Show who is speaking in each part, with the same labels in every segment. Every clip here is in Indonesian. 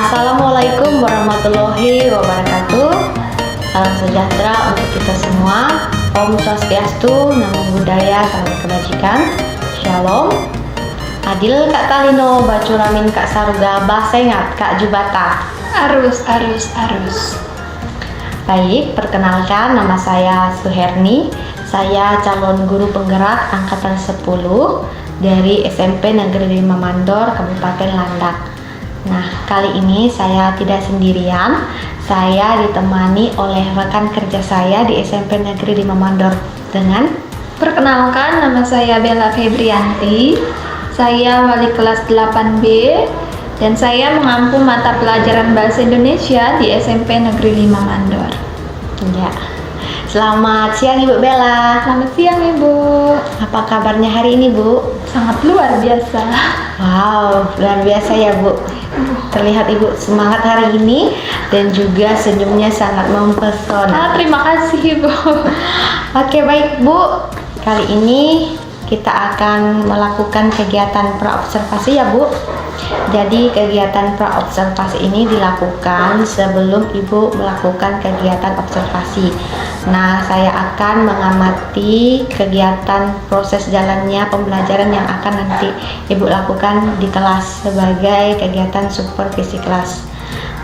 Speaker 1: Assalamualaikum warahmatullahi wabarakatuh. Salam sejahtera untuk kita semua. Om Swastiastu, Namo Buddhaya, salam kebajikan. Shalom. Adil Kak Talino, Bacuramin Kak Saruga, Basengat Kak Jubata.
Speaker 2: Arus.
Speaker 1: Baik, perkenalkan nama saya Suherni. Saya calon guru penggerak angkatan 10 dari SMP Negeri 5 Mandor, Kabupaten Landak. Nah, kali ini saya tidak sendirian. Saya ditemani oleh rekan kerja saya di SMP Negeri 5 Mandor dengan
Speaker 2: Perkenalkan, nama saya Bella Febrianti. Saya wali kelas 8B dan saya mengampu mata pelajaran Bahasa Indonesia di SMP Negeri 5 Mandor.
Speaker 1: ya. Selamat siang Ibu Bella.
Speaker 2: Selamat siang Ibu.
Speaker 1: Apa kabarnya hari ini Bu?
Speaker 2: Sangat luar biasa.
Speaker 1: Wow, luar biasa ya Bu. Terlihat Ibu semangat hari ini dan juga senyumnya sangat mempesona.
Speaker 2: Terima kasih Ibu.
Speaker 1: Oke, baik Bu. Kali ini kita akan melakukan kegiatan praobservasi ya Bu. Jadi kegiatan praobservasi ini dilakukan sebelum Ibu melakukan kegiatan observasi. Nah, saya akan mengamati kegiatan proses jalannya pembelajaran yang akan nanti Ibu lakukan di kelas sebagai kegiatan supervisi kelas.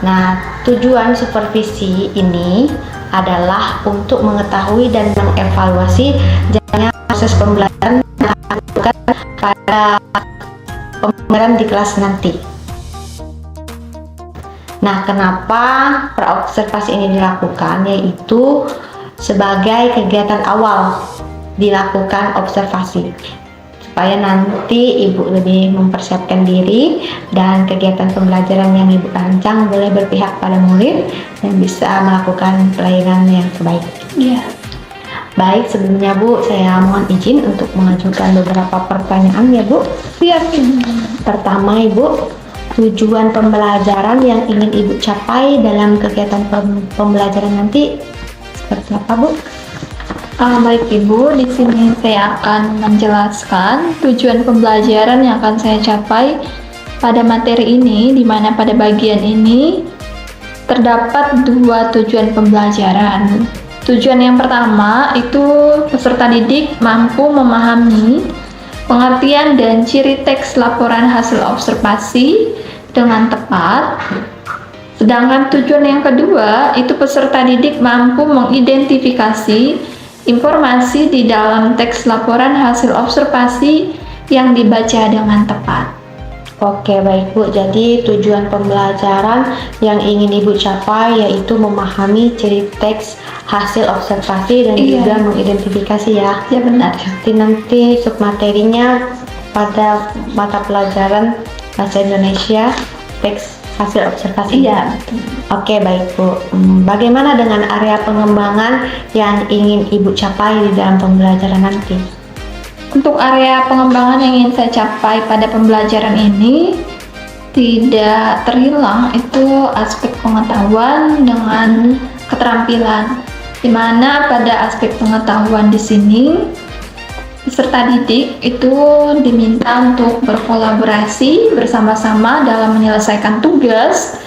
Speaker 1: Nah, tujuan supervisi ini adalah untuk mengetahui dan mengevaluasi jalannya proses pembelajaran yang akan dilakukan pada pembelajaran di kelas nanti. Nah, kenapa praobservasi ini dilakukan? Yaitu sebagai kegiatan awal dilakukan observasi, supaya nanti Ibu lebih mempersiapkan diri dan kegiatan pembelajaran yang Ibu rancang boleh berpihak pada murid dan bisa melakukan pelayanan yang terbaik.
Speaker 2: Iya.
Speaker 1: Baik, sebelumnya Bu, saya mohon izin untuk mengajukan beberapa pertanyaan ya Bu.
Speaker 2: Siap Ibu.
Speaker 1: Pertama Ibu, tujuan pembelajaran yang ingin Ibu capai dalam kegiatan pembelajaran nanti seperti apa Bu?
Speaker 2: Baik Ibu, di sini saya akan menjelaskan tujuan pembelajaran yang akan saya capai pada materi ini, di mana pada bagian ini terdapat dua tujuan pembelajaran. Tujuan yang pertama itu peserta didik mampu memahami pengertian dan ciri teks laporan hasil observasi dengan tepat. Sedangkan tujuan yang kedua itu peserta didik mampu mengidentifikasi informasi di dalam teks laporan hasil observasi yang dibaca dengan tepat.
Speaker 1: Oke, baik Bu. Jadi tujuan pembelajaran yang ingin Ibu capai yaitu memahami ciri teks hasil observasi dan
Speaker 2: Iya.
Speaker 1: juga mengidentifikasi ya.
Speaker 2: Ya benar.
Speaker 1: Nanti submaterinya pada mata pelajaran Bahasa Indonesia teks hasil observasi.
Speaker 2: Iya.
Speaker 1: Oke, baik Bu. Bagaimana dengan area pengembangan yang ingin Ibu capai di dalam pembelajaran nanti?
Speaker 2: Untuk area pengembangan yang ingin saya capai pada pembelajaran ini tidak terhilang itu aspek pengetahuan dengan keterampilan, di mana pada aspek pengetahuan di sini peserta didik itu diminta untuk berkolaborasi bersama-sama dalam menyelesaikan tugas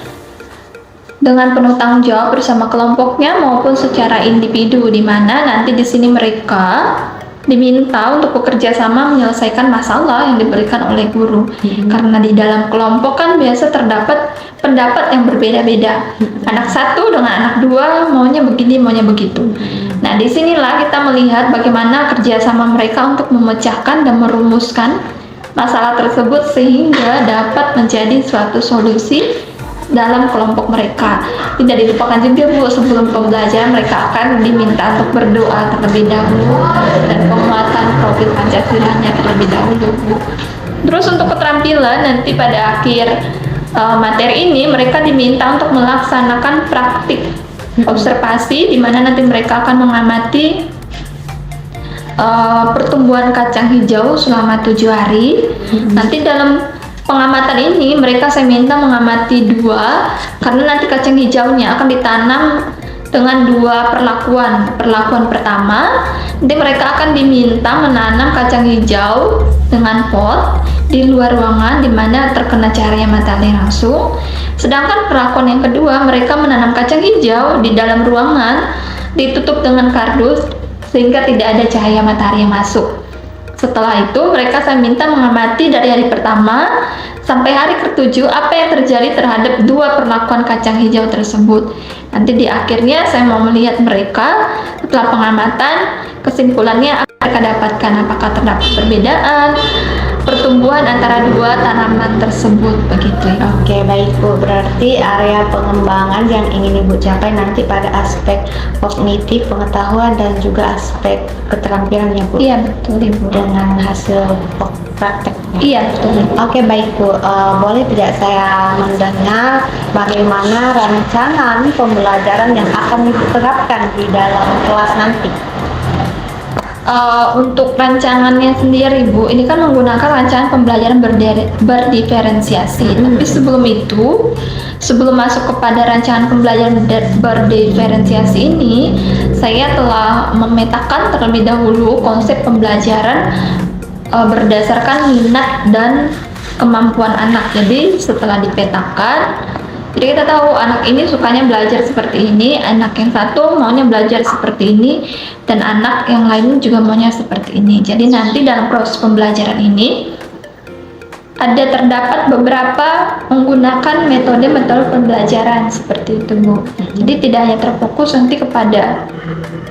Speaker 2: dengan penuh tanggung jawab bersama kelompoknya maupun secara individu, di mana nanti di sini mereka diminta untuk bekerja sama menyelesaikan masalah yang diberikan oleh guru. Karena di dalam kelompok kan biasa terdapat pendapat yang berbeda-beda. Anak satu dengan anak dua maunya begini, maunya begitu. Nah, disinilah kita melihat bagaimana kerjasama mereka untuk memecahkan dan merumuskan masalah tersebut sehingga dapat menjadi suatu solusi dalam kelompok mereka. Tidak dilupakan juga Bu, sebelum pembelajaran mereka akan diminta untuk berdoa terlebih dahulu dan penguatan profil Pancasilanya terlebih dahulu Bu. Terus untuk keterampilan nanti pada akhir materi ini mereka diminta untuk melaksanakan praktik observasi, di mana nanti mereka akan mengamati pertumbuhan kacang hijau selama 7 hari. Nanti dalam pengamatan ini mereka saya minta mengamati dua, karena nanti kacang hijaunya akan ditanam dengan dua perlakuan. Perlakuan pertama, Nanti mereka akan diminta menanam kacang hijau dengan pot di luar ruangan di mana terkena cahaya matahari langsung. Sedangkan perlakuan yang kedua, mereka menanam kacang hijau di dalam ruangan ditutup dengan kardus sehingga tidak ada cahaya matahari yang masuk. Setelah itu mereka saya minta mengamati dari hari pertama sampai hari ke-7 apa yang terjadi terhadap dua perlakuan kacang hijau tersebut. Nanti di akhirnya saya mau melihat mereka setelah pengamatan, kesimpulannya apa mereka dapatkan, apakah terdapat perbedaan pertumbuhan antara dua tanaman tersebut, begitu ya.
Speaker 1: Oke, baik Bu. Berarti area pengembangan yang ingin Ibu capai nanti pada aspek kognitif, pengetahuan, dan juga aspek keterampilan ya Bu?
Speaker 2: Iya, betul Ibu.
Speaker 1: Dengan hasil praktek.
Speaker 2: Iya, betul Ibu.
Speaker 1: Oke, baik Bu. Boleh tidak saya mendengar bagaimana rancangan pembelajaran yang akan Ibu terapkan di dalam kelas nanti?
Speaker 2: Untuk rancangannya sendiri Bu, ini kan menggunakan rancangan pembelajaran berdiferensiasi. Tapi sebelum itu, sebelum masuk kepada rancangan pembelajaran berdiferensiasi ini, saya telah memetakan terlebih dahulu konsep pembelajaran berdasarkan minat dan kemampuan anak. Jadi setelah dipetakan, jadi kita tahu anak ini sukanya belajar seperti ini, anak yang satu maunya belajar seperti ini, dan anak yang lain juga maunya seperti ini. Jadi nanti dalam proses pembelajaran ini terdapat beberapa menggunakan metode pembelajaran seperti itu Bu. Jadi tidak hanya terfokus nanti kepada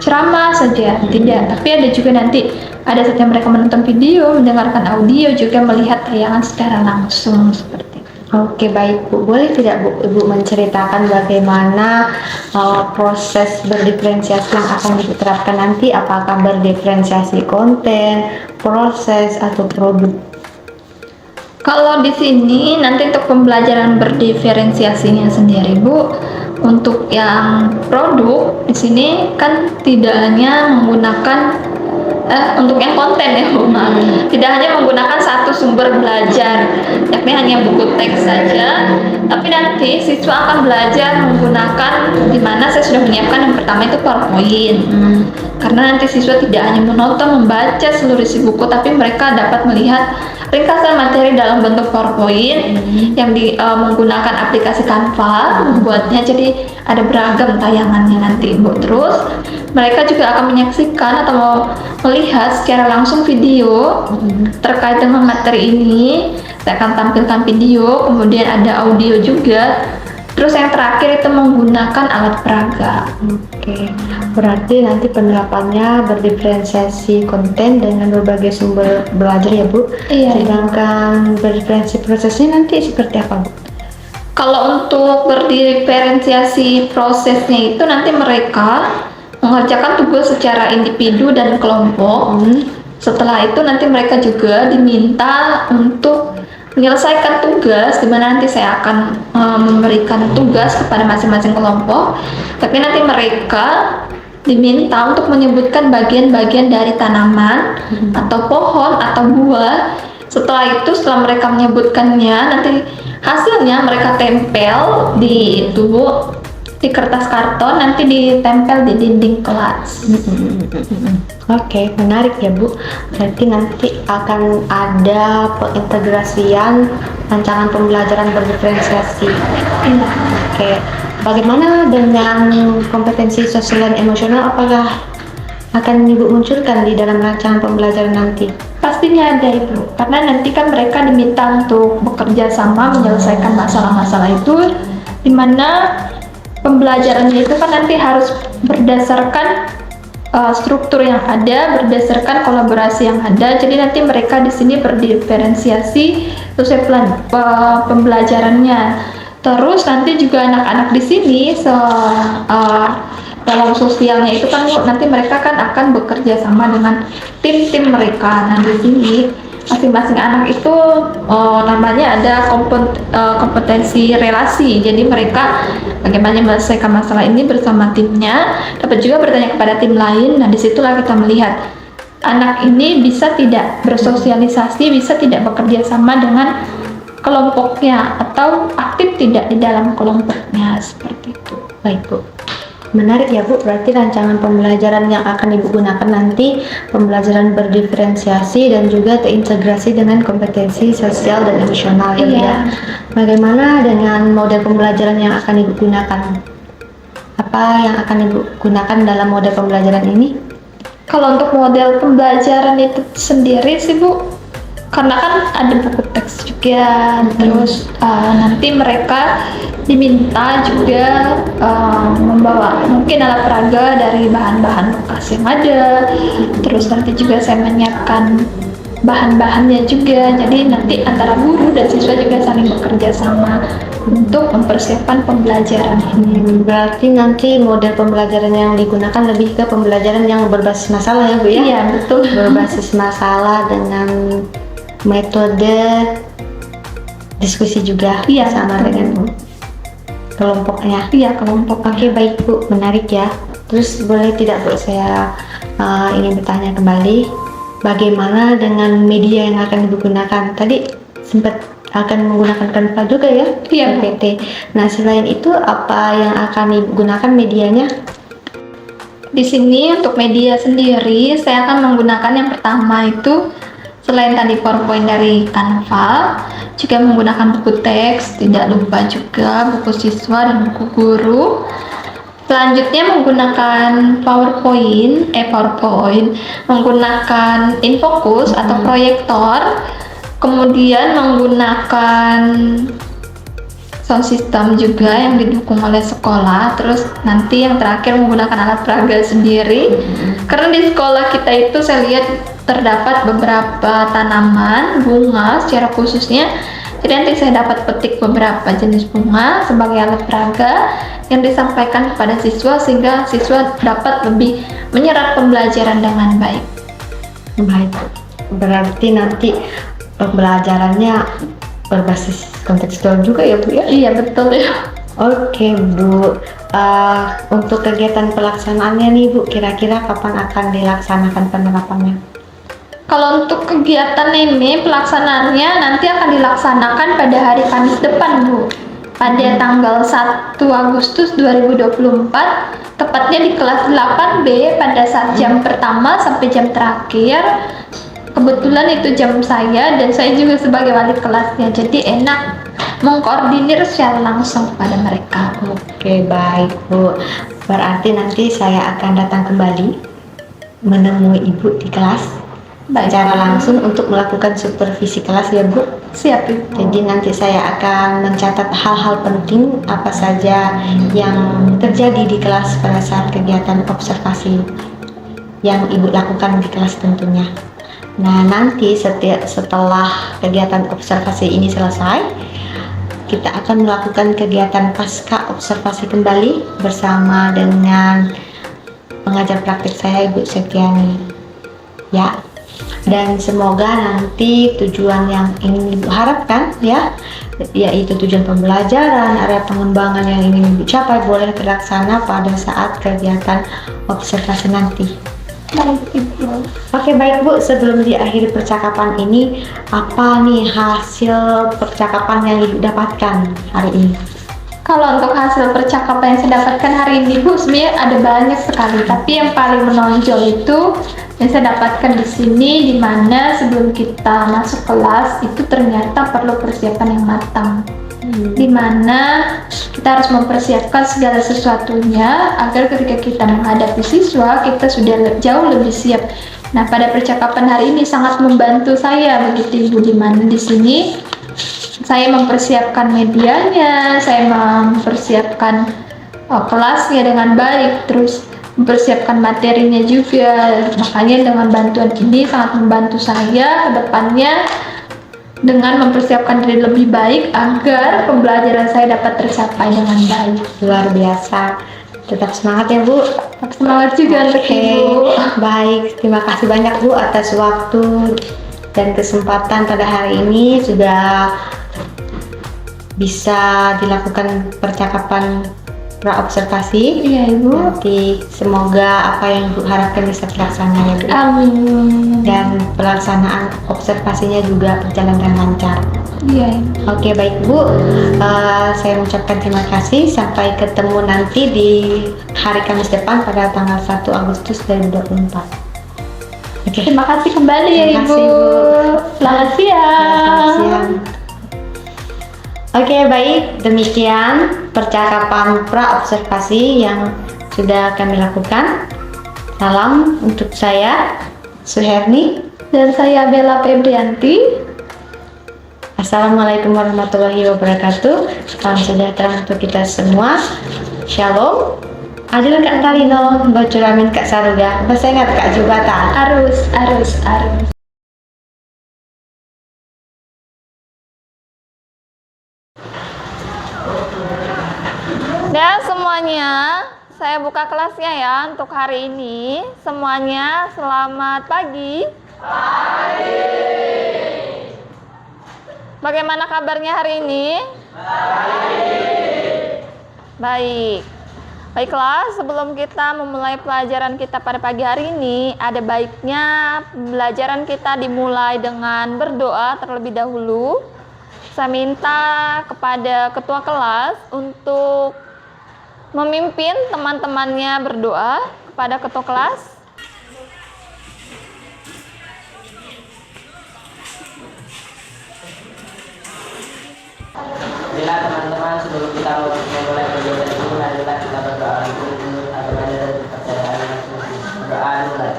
Speaker 2: ceramah saja, tidak. Tapi ada juga nanti ada saatnya mereka menonton video, mendengarkan audio, juga melihat tayangan secara langsung seperti itu.
Speaker 1: Oke, baik Bu. Boleh tidak Bu, Ibu menceritakan bagaimana proses berdiferensiasi yang akan diterapkan nanti? Apakah berdiferensiasi konten, proses, atau produk?
Speaker 2: Kalau di sini nanti untuk pembelajaran berdiferensiasinya sendiri Bu, untuk yang produk di sini kan tidak hanya menggunakan untuk yang konten ya Bu, tidak hanya menggunakan satu sumber belajar, yakni hanya buku teks saja, tapi nanti siswa akan belajar menggunakan, dimana saya sudah menyiapkan yang pertama itu PowerPoint. Karena nanti siswa tidak hanya menonton, membaca seluruh isi buku, tapi mereka dapat melihat ringkasan materi dalam bentuk PowerPoint yang menggunakan aplikasi Canva membuatnya, jadi ada beragam tayangannya nanti Bu. Terus mereka juga akan menyaksikan atau melihat secara langsung video terkait dengan materi ini. Saya akan tampilkan video, kemudian ada audio juga. Terus yang terakhir itu menggunakan alat peraga.
Speaker 1: Oke, berarti nanti penerapannya berdiferensiasi konten dengan berbagai sumber belajar ya Bu?
Speaker 2: Iya.
Speaker 1: Sedangkan berdiferensiasi prosesnya nanti seperti apa Bu?
Speaker 2: Kalau untuk berdiferensiasi prosesnya itu nanti mereka mengerjakan tugas secara individu dan kelompok. Setelah itu nanti mereka juga diminta untuk menyelesaikan tugas, di mana nanti saya akan memberikan tugas kepada masing-masing kelompok. Tapi nanti mereka diminta untuk menyebutkan bagian-bagian dari tanaman atau pohon atau buah. Setelah itu, setelah mereka menyebutkannya, nanti hasilnya mereka tempel di kertas karton, nanti ditempel di dinding kelas.
Speaker 1: Oke, menarik ya Bu. Berarti nanti akan ada pengintegrasian rancangan pembelajaran berdiferensiasi. Oke, bagaimana dengan kompetensi sosial dan emosional? Apakah akan Ibu munculkan di dalam rancangan pembelajaran nanti?
Speaker 2: Pastinya ada Ibu, karena nanti kan mereka diminta untuk bekerja sama menyelesaikan masalah-masalah itu, di mana pembelajarannya itu kan nanti harus berdasarkan struktur yang ada, berdasarkan kolaborasi yang ada. Jadi nanti mereka di sini berdiferensiasi sesuai plan pembelajarannya. Terus nanti juga anak-anak di sini dalam sosialnya itu kan nanti mereka kan akan bekerja sama dengan tim-tim mereka. Nah di sini masing-masing anak itu namanya ada kompetensi relasi. Jadi mereka bagaimana menyelesaikan masalah ini bersama timnya, dapat juga bertanya kepada tim lain. Nah disitulah kita melihat anak ini bisa tidak bersosialisasi, bisa tidak bekerja sama dengan kelompoknya, atau aktif tidak di dalam kelompoknya, seperti itu.
Speaker 1: Baik Bu. Menarik ya Bu, berarti rancangan pembelajaran yang akan Ibu gunakan nanti pembelajaran berdiferensiasi dan juga terintegrasi dengan kompetensi sosial dan emosional ya Bu ya. Bagaimana dengan model pembelajaran yang akan Ibu gunakan? Apa yang akan Ibu gunakan dalam model pembelajaran ini?
Speaker 2: Kalau untuk model pembelajaran itu sendiri sih Bu, karena kan ada buku teks juga, terus nanti mereka diminta juga membawa mungkin alat peraga dari bahan-bahan bekas yang ada, terus nanti juga saya menyiapkan bahan-bahannya juga, jadi nanti antara guru dan siswa juga saling bekerja sama untuk mempersiapkan pembelajaran ini.
Speaker 1: Berarti nanti model pembelajaran yang digunakan lebih ke pembelajaran yang berbasis masalah ya Bu ya?
Speaker 2: Iya betul.
Speaker 1: Berbasis masalah dengan metode diskusi juga sama dengan kelompoknya.
Speaker 2: Iya, kelompok.
Speaker 1: Oke, baik Bu, menarik ya. Terus boleh tidak Bu, saya ingin bertanya kembali, bagaimana dengan media yang akan digunakan? Tadi sempat akan menggunakan Canva juga ya?
Speaker 2: Iya,
Speaker 1: PT. Nah, selain itu apa yang akan digunakan medianya?
Speaker 2: Di sini untuk media sendiri, saya akan menggunakan yang pertama itu selain tadi PowerPoint dari Canva, juga menggunakan buku teks, tidak lupa juga buku siswa dan buku guru. Selanjutnya menggunakan PowerPoint, menggunakan infocus atau proyektor, kemudian menggunakan sound system juga yang didukung oleh sekolah, terus nanti yang terakhir menggunakan alat peraga sendiri. Karena di sekolah kita itu saya lihat terdapat beberapa tanaman bunga secara khususnya, jadi nanti saya dapat petik beberapa jenis bunga sebagai alat peraga yang disampaikan kepada siswa sehingga siswa dapat lebih menyerap pembelajaran dengan baik.
Speaker 1: Baik, berarti nanti pembelajarannya berbasis kontekstual juga ya Bu ya?
Speaker 2: Iya betul ya.
Speaker 1: Oke Bu, untuk kegiatan pelaksanaannya nih Bu, kira-kira kapan akan dilaksanakan penerapannya?
Speaker 2: Kalau untuk kegiatan ini pelaksanaannya nanti akan dilaksanakan pada hari Kamis depan Bu, pada tanggal 1 Agustus 2024, tepatnya di kelas 8B pada saat jam pertama sampai jam terakhir. Kebetulan itu jam saya dan saya juga sebagai wali kelasnya, jadi enak mengkoordinir secara langsung pada mereka.
Speaker 1: Oke, baik Bu, berarti nanti saya akan datang kembali menemui Ibu di kelas secara langsung untuk melakukan supervisi kelas ya Bu.
Speaker 2: Siap Ibu.
Speaker 1: Jadi nanti saya akan mencatat hal-hal penting apa saja yang terjadi di kelas pada saat kegiatan observasi yang Ibu lakukan di kelas tentunya. Nah, nanti setelah kegiatan observasi ini selesai, kita akan melakukan kegiatan pasca observasi kembali bersama dengan pengajar praktik saya Ibu Septiani. Ya. Dan semoga nanti tujuan yang ingin Ibu harapkan ya, yaitu tujuan pembelajaran, area pengembangan yang ingin Ibu capai boleh terlaksana pada saat kegiatan observasi nanti. Oke, baik Bu, sebelum diakhiri percakapan ini, apa nih hasil percakapan yang Ibu dapatkan hari ini?
Speaker 2: Kalau untuk hasil percakapan yang saya dapatkan hari ini Bu, sebenarnya ada banyak sekali, tapi yang paling menonjol itu yang saya dapatkan di sini, di mana sebelum kita masuk kelas itu ternyata perlu persiapan yang matang. Di mana kita harus mempersiapkan segala sesuatunya agar ketika kita menghadapi siswa kita sudah jauh lebih siap. Nah, pada percakapan hari ini sangat membantu saya begitu Ibu, di mana di sini saya mempersiapkan medianya, saya mempersiapkan kelasnya dengan baik, terus mempersiapkan materinya juga. Makanya dengan bantuan ini sangat membantu saya ke depannya dengan mempersiapkan diri lebih baik agar pembelajaran saya dapat tercapai dengan baik.
Speaker 1: Luar biasa. Tetap semangat ya Bu.
Speaker 2: Tetap semangat juga untuk Ibu.
Speaker 1: Baik, terima kasih banyak Bu atas waktu dan kesempatan pada hari ini sudah bisa dilakukan percakapan pra-observasi.
Speaker 2: Iya Ibu.
Speaker 1: Nanti semoga apa yang Ibu harapkan bisa terlaksana ya Bu.
Speaker 2: Amin.
Speaker 1: Dan pelaksanaan observasinya juga berjalan dengan lancar.
Speaker 2: Iya.
Speaker 1: Oke, baik Bu. Saya mengucapkan terima kasih. Sampai ketemu nanti di hari Kamis depan pada tanggal 1 Agustus 2024. Oke.
Speaker 2: Terima kasih kembali ya
Speaker 1: Terima
Speaker 2: Ibu.
Speaker 1: kasih, Bu.
Speaker 2: Selamat siang.
Speaker 1: Selamat siang. Oke, baik. Demikian percakapan pra-observasi yang sudah kami lakukan. Salam untuk saya, Suherni.
Speaker 2: Dan saya Bella Febrianti.
Speaker 1: Assalamualaikum warahmatullahi wabarakatuh. Salam sejahtera untuk kita semua. Shalom. Adil Kak Talino, bocor amin Kak Saruga. Bahasa ingat Kak Jubata.
Speaker 2: Arus. Dan semuanya, saya buka kelasnya ya untuk hari ini. Semuanya selamat pagi. Bagaimana kabarnya hari ini? Baik. Baiklah, sebelum kita memulai pelajaran kita pada pagi hari ini, ada baiknya pelajaran kita dimulai dengan berdoa terlebih dahulu. Saya minta kepada ketua kelas untuk memimpin teman-temannya berdoa kepada ketua kelas.
Speaker 3: Bila teman-teman sebelum kita memulai kegiatan ini, marilah kita berdoa menurut agama dan kepercayaan masing-masing. Berdoa mulai.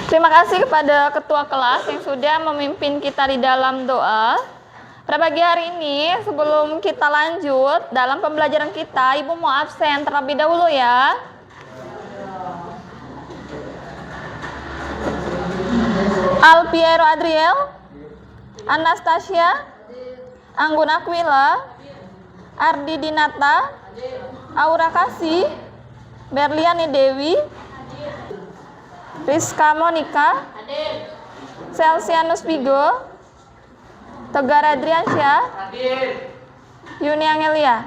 Speaker 2: Terima kasih kepada ketua kelas yang sudah memimpin kita di dalam doa. Pada pagi hari ini, sebelum kita lanjut dalam pembelajaran kita, Ibu mau absen terlebih dahulu ya. Alpiero Adriel, Anastasia, Anggun Aquila, Ardi Dinata, Aura Kasih, Berliani Dewi, Rizka Monika, Celsianus Vigo, Tegar Adriansyah, Yuni Angelia.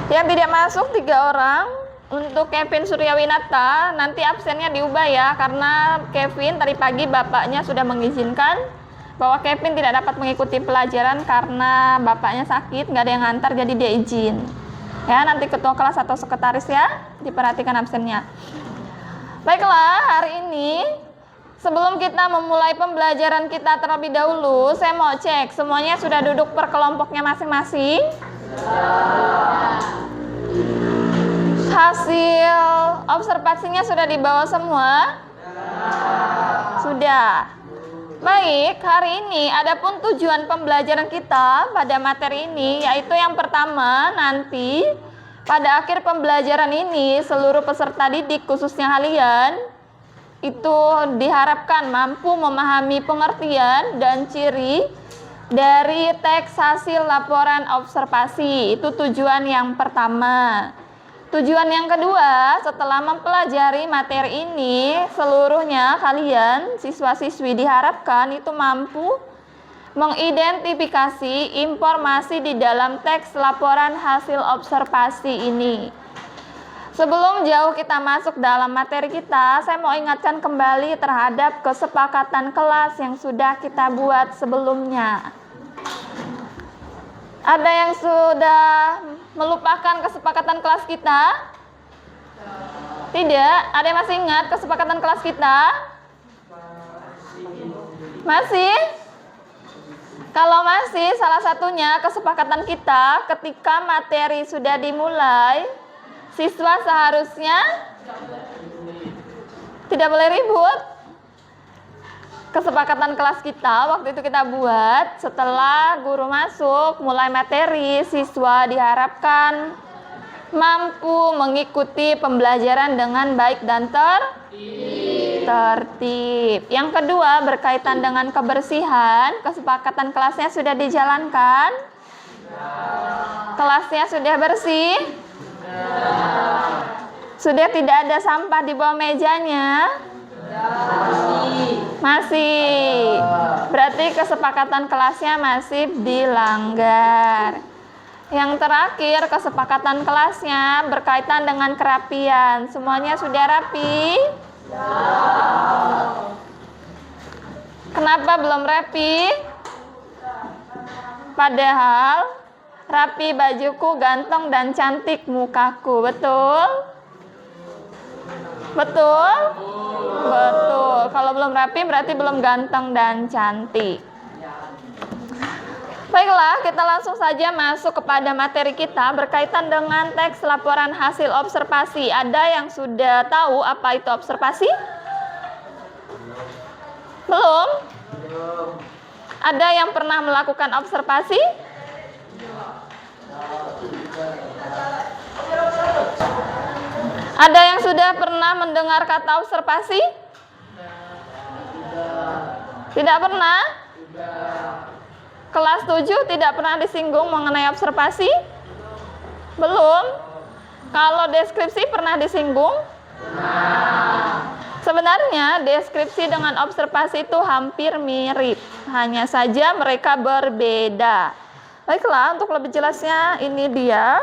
Speaker 2: Yang tidak masuk 3 orang. Untuk Kevin Suryawinata, nanti absennya diubah ya, karena Kevin tadi pagi bapaknya sudah mengizinkan bahwa Kevin tidak dapat mengikuti pelajaran karena bapaknya sakit, nggak ada yang ngantar, jadi dia izin. Ya, nanti ketua kelas atau sekretaris ya, diperhatikan absennya. Baiklah, hari ini sebelum kita memulai pembelajaran kita terlebih dahulu, saya mau cek semuanya sudah duduk per kelompoknya masing-masing. Hasil observasinya sudah dibawa semua? Sudah. Baik, hari ini adapun tujuan pembelajaran kita pada materi ini, yaitu yang pertama, nanti pada akhir pembelajaran ini seluruh peserta didik khususnya kalian itu diharapkan mampu memahami pengertian dan ciri dari teks hasil laporan observasi. Itu tujuan yang pertama. Tujuan yang kedua, setelah mempelajari materi ini, seluruhnya kalian, siswa-siswi diharapkan itu mampu mengidentifikasi informasi di dalam teks laporan hasil observasi ini. Sebelum jauh kita masuk dalam materi kita, saya mau ingatkan kembali terhadap kesepakatan kelas yang sudah kita buat sebelumnya. Ada yang sudah melupakan kesepakatan kelas kita? Tidak? Ada yang masih ingat kesepakatan kelas kita? Masih? Kalau masih, salah satunya kesepakatan kita ketika materi sudah dimulai, siswa seharusnya tidak boleh ribut. Kesepakatan kelas kita waktu itu kita buat setelah guru masuk mulai materi, siswa diharapkan mampu mengikuti pembelajaran dengan baik dan tertib. Yang kedua berkaitan dengan kebersihan, kesepakatan kelasnya sudah dijalankan? Kelasnya sudah bersih? Sudah tidak ada sampah di bawah mejanya? Masih. Berarti kesepakatan kelasnya masih dilanggar. Yang terakhir, kesepakatan kelasnya berkaitan dengan kerapian. Semuanya sudah rapi? Kenapa belum rapi? Padahal rapi bajuku, ganteng dan cantik mukaku. Betul? Betul? Betul. Kalau belum rapi berarti belum ganteng dan cantik. Baiklah, kita langsung saja masuk kepada materi kita berkaitan dengan teks laporan hasil observasi. Ada yang sudah tahu apa itu observasi? Belum? Ada yang pernah melakukan observasi? Ada yang sudah pernah mendengar kata observasi? Tidak pernah? Kelas 7 tidak pernah disinggung mengenai observasi? Belum? Kalau deskripsi pernah disinggung? Sebenarnya deskripsi dengan observasi itu hampir mirip, hanya saja mereka berbeda. Baiklah, untuk lebih jelasnya ini dia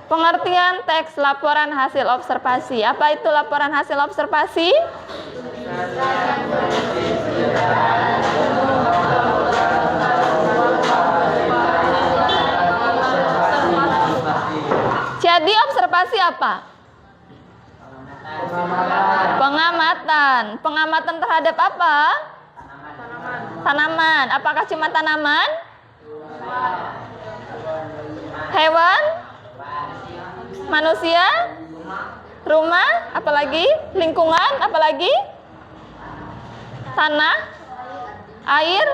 Speaker 2: pengertian teks laporan hasil observasi. Apa itu laporan hasil observasi? Jadi observasi apa? Pengamatan. Pengamatan terhadap apa? Tanaman. Apakah cuma tanaman? Hewan? Manusia? Rumah? Apalagi? Lingkungan? Apalagi? Tanah? Air?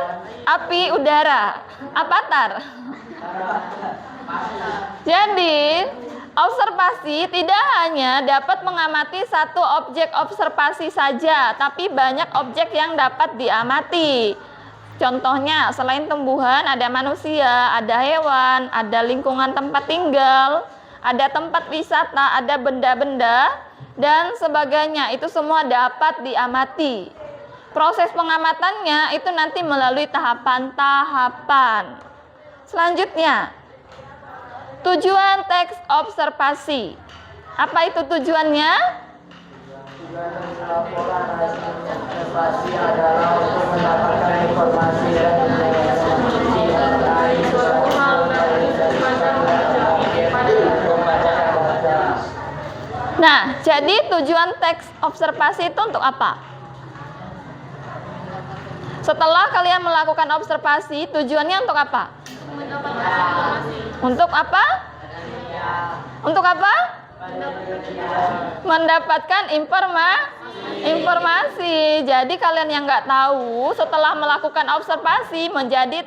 Speaker 2: Api? Udara? Apatar? Jadi observasi tidak hanya dapat mengamati satu objek observasi saja, tapi banyak objek yang dapat diamati. Contohnya, selain tumbuhan, ada manusia, ada hewan, ada lingkungan tempat tinggal, ada tempat wisata, ada benda-benda, dan sebagainya. Itu semua dapat diamati. Proses pengamatannya itu nanti melalui tahapan-tahapan. Selanjutnya, tujuan teks observasi. Apa itu tujuannya?
Speaker 3: Tujuan laporan hasil observasi adalah untuk mendapatkan informasi dan
Speaker 2: Nah, jadi tujuan teks observasi itu untuk apa? Setelah kalian melakukan observasi, tujuannya untuk apa? Untuk apa? Untuk apa? Mendapatkan informasi. Jadi kalian yang nggak tahu, setelah melakukan observasi menjadi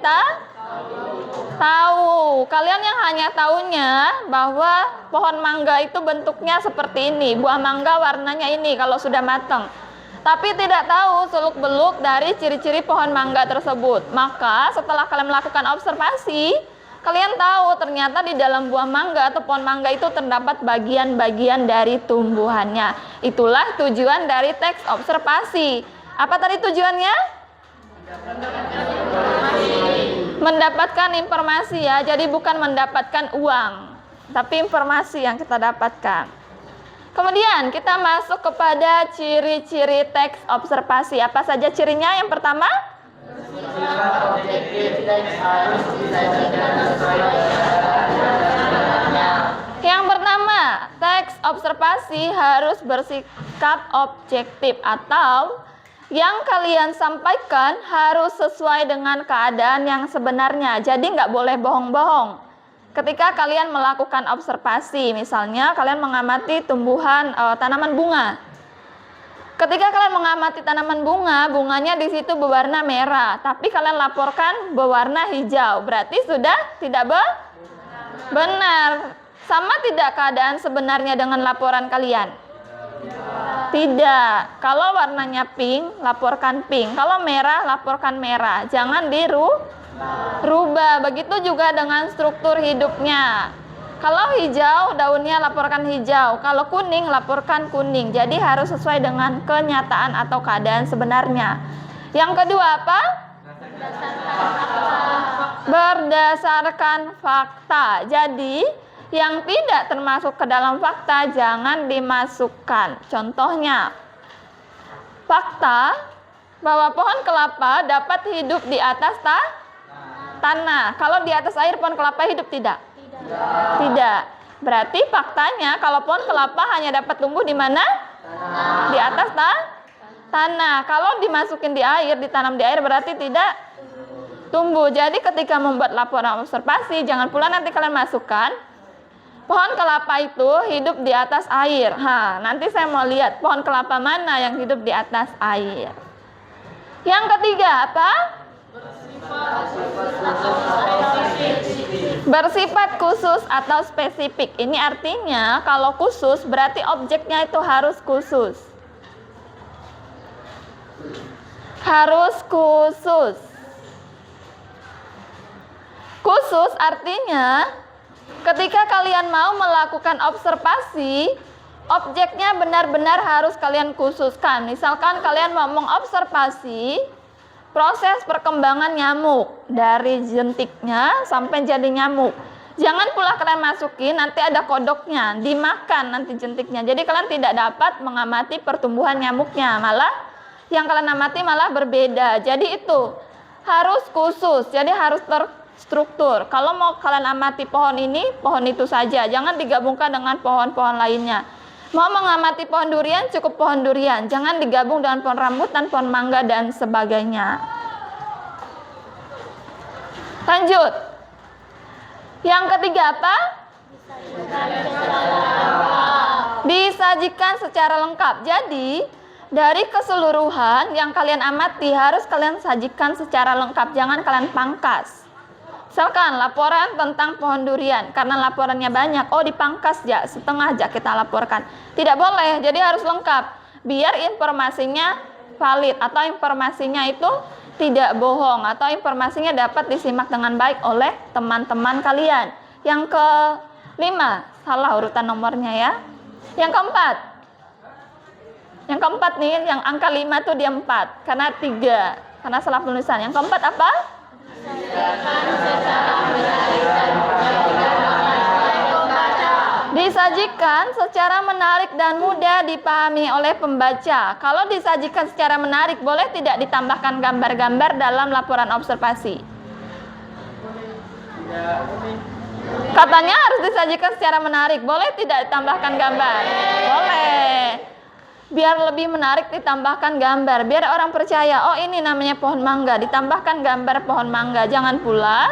Speaker 2: tahu. Kalian yang hanya tahunya bahwa pohon mangga itu bentuknya seperti ini, buah mangga warnanya ini kalau sudah matang. Tapi tidak tahu seluk-beluk dari ciri-ciri pohon mangga tersebut. Maka setelah kalian melakukan observasi, kalian tahu ternyata di dalam buah mangga atau pohon mangga itu terdapat bagian-bagian dari tumbuhannya. Itulah tujuan dari teks observasi. Apa tadi tujuannya? Mendapatkan informasi ya. Jadi bukan mendapatkan uang, tapi informasi yang kita dapatkan. Kemudian kita masuk kepada ciri-ciri teks observasi. Apa saja cirinya? Yang pertama, teks observasi harus bersikap objektif atau yang kalian sampaikan harus sesuai dengan keadaan yang sebenarnya. Jadi nggak boleh bohong-bohong. Ketika kalian melakukan observasi, misalnya kalian mengamati tumbuhan tanaman bunga. Ketika kalian mengamati tanaman bunga, bunganya di situ berwarna merah, tapi kalian laporkan berwarna hijau. Berarti sudah tidak benar. Sama tidak keadaan sebenarnya dengan laporan kalian? Tidak. Kalau warnanya pink, laporkan pink. Kalau merah, laporkan merah. Jangan dirubah. Begitu juga dengan struktur hidupnya. Kalau hijau, daunnya laporkan hijau. Kalau kuning, laporkan kuning. Jadi harus sesuai dengan kenyataan atau keadaan sebenarnya. Yang kedua apa? Berdasarkan fakta. Jadi yang tidak termasuk ke dalam fakta jangan dimasukkan. Contohnya, fakta Bahwa pohon kelapa dapat hidup di atas tanah. Kalau di atas air pohon kelapa hidup tidak? Tidak. Berarti faktanya kalau pohon kelapa hanya dapat tumbuh di mana? Di atas tanah. Kalau dimasukin di air, ditanam di air berarti tidak tumbuh. Jadi ketika membuat laporan observasi, jangan pula nanti kalian masukkan pohon kelapa itu hidup di atas air. Nanti saya mau lihat pohon kelapa mana yang hidup di atas air. Yang ketiga apa? Bersifat khusus atau spesifik. Ini artinya kalau khusus berarti objeknya itu harus khusus. Harus khusus. Khusus artinya ketika kalian mau melakukan observasi, objeknya benar-benar harus kalian khususkan. Misalkan kalian mau mengobservasi proses perkembangan nyamuk dari jentiknya sampai jadi nyamuk. Jangan pula kalian masukin nanti ada kodoknya, dimakan nanti jentiknya. Jadi kalian tidak dapat mengamati pertumbuhan nyamuknya, malah yang kalian amati malah berbeda. Jadi itu harus khusus, jadi harus terstruktur. Kalau mau kalian amati pohon ini, pohon itu saja, jangan digabungkan dengan pohon-pohon lainnya. Mau mengamati pohon durian, cukup pohon durian. Jangan digabung dengan pohon rambutan, pohon mangga, dan sebagainya. Lanjut. Yang ketiga apa? Disajikan secara lengkap. Jadi, dari keseluruhan yang kalian amati harus kalian sajikan secara lengkap. Jangan kalian pangkas. Misalkan laporan tentang pohon durian, karena laporannya banyak, dipangkas ya, setengah aja kita laporkan. Tidak boleh, jadi harus lengkap. Biar informasinya valid, atau informasinya itu tidak bohong, atau informasinya dapat disimak dengan baik oleh teman-teman kalian. Yang kelima, salah urutan nomornya ya. Yang keempat nih, yang angka 5 tuh dia 4, karena 3, karena salah penulisan. Yang keempat apa? Disajikan secara menarik dan mudah dipahami oleh pembaca. Kalau disajikan secara menarik, boleh tidak ditambahkan gambar-gambar dalam laporan observasi? Katanya harus disajikan secara menarik. Boleh tidak ditambahkan gambar? Boleh. Biar lebih menarik ditambahkan gambar, biar orang percaya, ini namanya pohon mangga, ditambahkan gambar pohon mangga. Jangan pula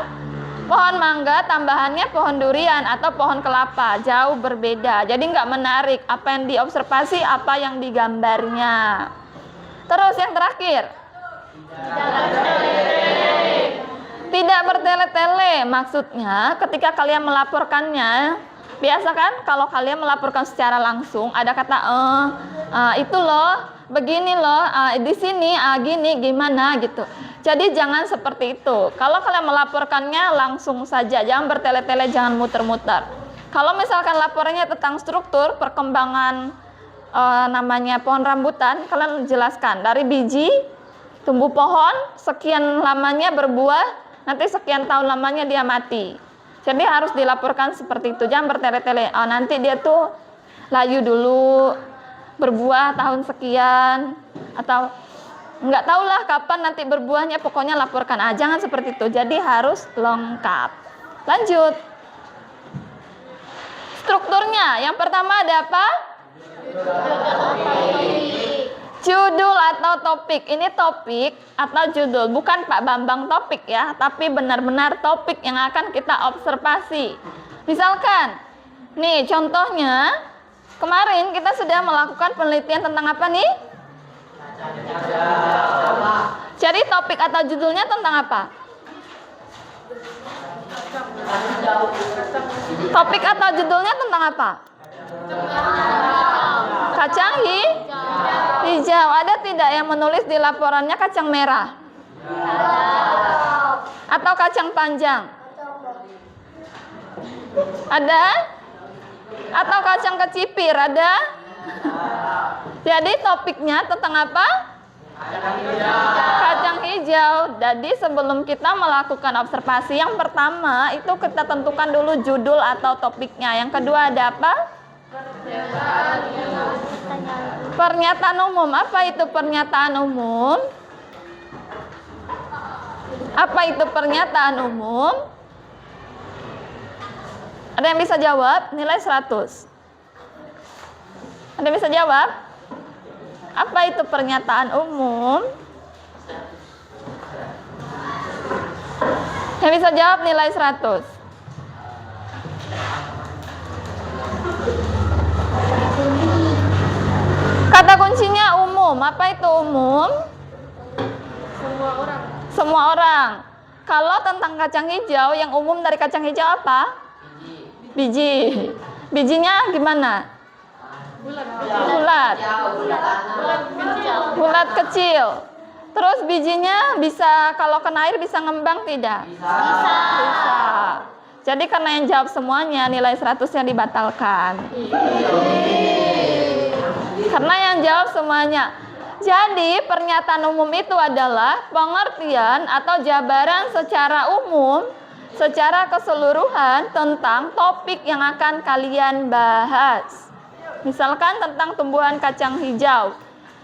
Speaker 2: pohon mangga tambahannya pohon durian atau pohon kelapa, jauh berbeda. Jadi nggak menarik apa yang diobservasi, apa yang digambarnya. Terus yang terakhir, tidak bertele-tele. Maksudnya ketika kalian melaporkannya, biasa kan kalau kalian melaporkan secara langsung ada kata itu loh, begini loh, di sini gini gimana gitu. Jadi jangan seperti itu. Kalau kalian melaporkannya langsung saja, jangan bertele-tele, jangan muter-muter. Kalau misalkan laporannya tentang struktur perkembangan namanya pohon rambutan, kalian jelaskan dari biji tumbuh pohon, sekian lamanya berbuah, nanti sekian tahun lamanya dia mati. Jadi harus dilaporkan seperti itu, jangan bertele-tele. Nanti dia tuh layu dulu, berbuah tahun sekian, atau nggak tahulah kapan nanti berbuahnya, pokoknya laporkan. Jangan seperti itu, jadi harus lengkap. Lanjut. Strukturnya, yang pertama ada apa? Judul atau topik. Ini topik atau judul, bukan Pak Bambang topik ya, tapi benar-benar topik yang akan kita observasi. Misalkan, nih contohnya, kemarin kita sudah melakukan penelitian tentang apa nih? Jadi topik atau judulnya tentang apa? Topik atau judulnya tentang apa? Kacang hijau. Ada tidak yang menulis di laporannya kacang merah? Atau kacang panjang? Ada? Atau kacang kecipir? Ada? Jadi topiknya tentang apa? Kacang hijau. Jadi sebelum kita melakukan observasi, yang pertama itu kita tentukan dulu judul atau topiknya. Yang kedua ada apa? Pernyataan umum. Apa itu pernyataan umum? Apa itu pernyataan umum? Ada yang bisa jawab? Nilai 100. Ada yang bisa jawab? Apa itu pernyataan umum? Yang bisa jawab nilai 100. Kata kuncinya umum. Apa itu umum? Semua orang. Kalau tentang kacang hijau, yang umum dari kacang hijau apa? Biji. Bijinya gimana? Bulat. Bulat kecil. Terus bijinya bisa, kalau kena air bisa ngembang tidak? Bisa. Jadi karena yang jawab semuanya, nilai 100-nya dibatalkan. Karena yang jawab semuanya. Jadi pernyataan umum itu adalah pengertian atau jabaran secara umum, secara keseluruhan tentang topik yang akan kalian bahas. Misalkan tentang tumbuhan kacang hijau.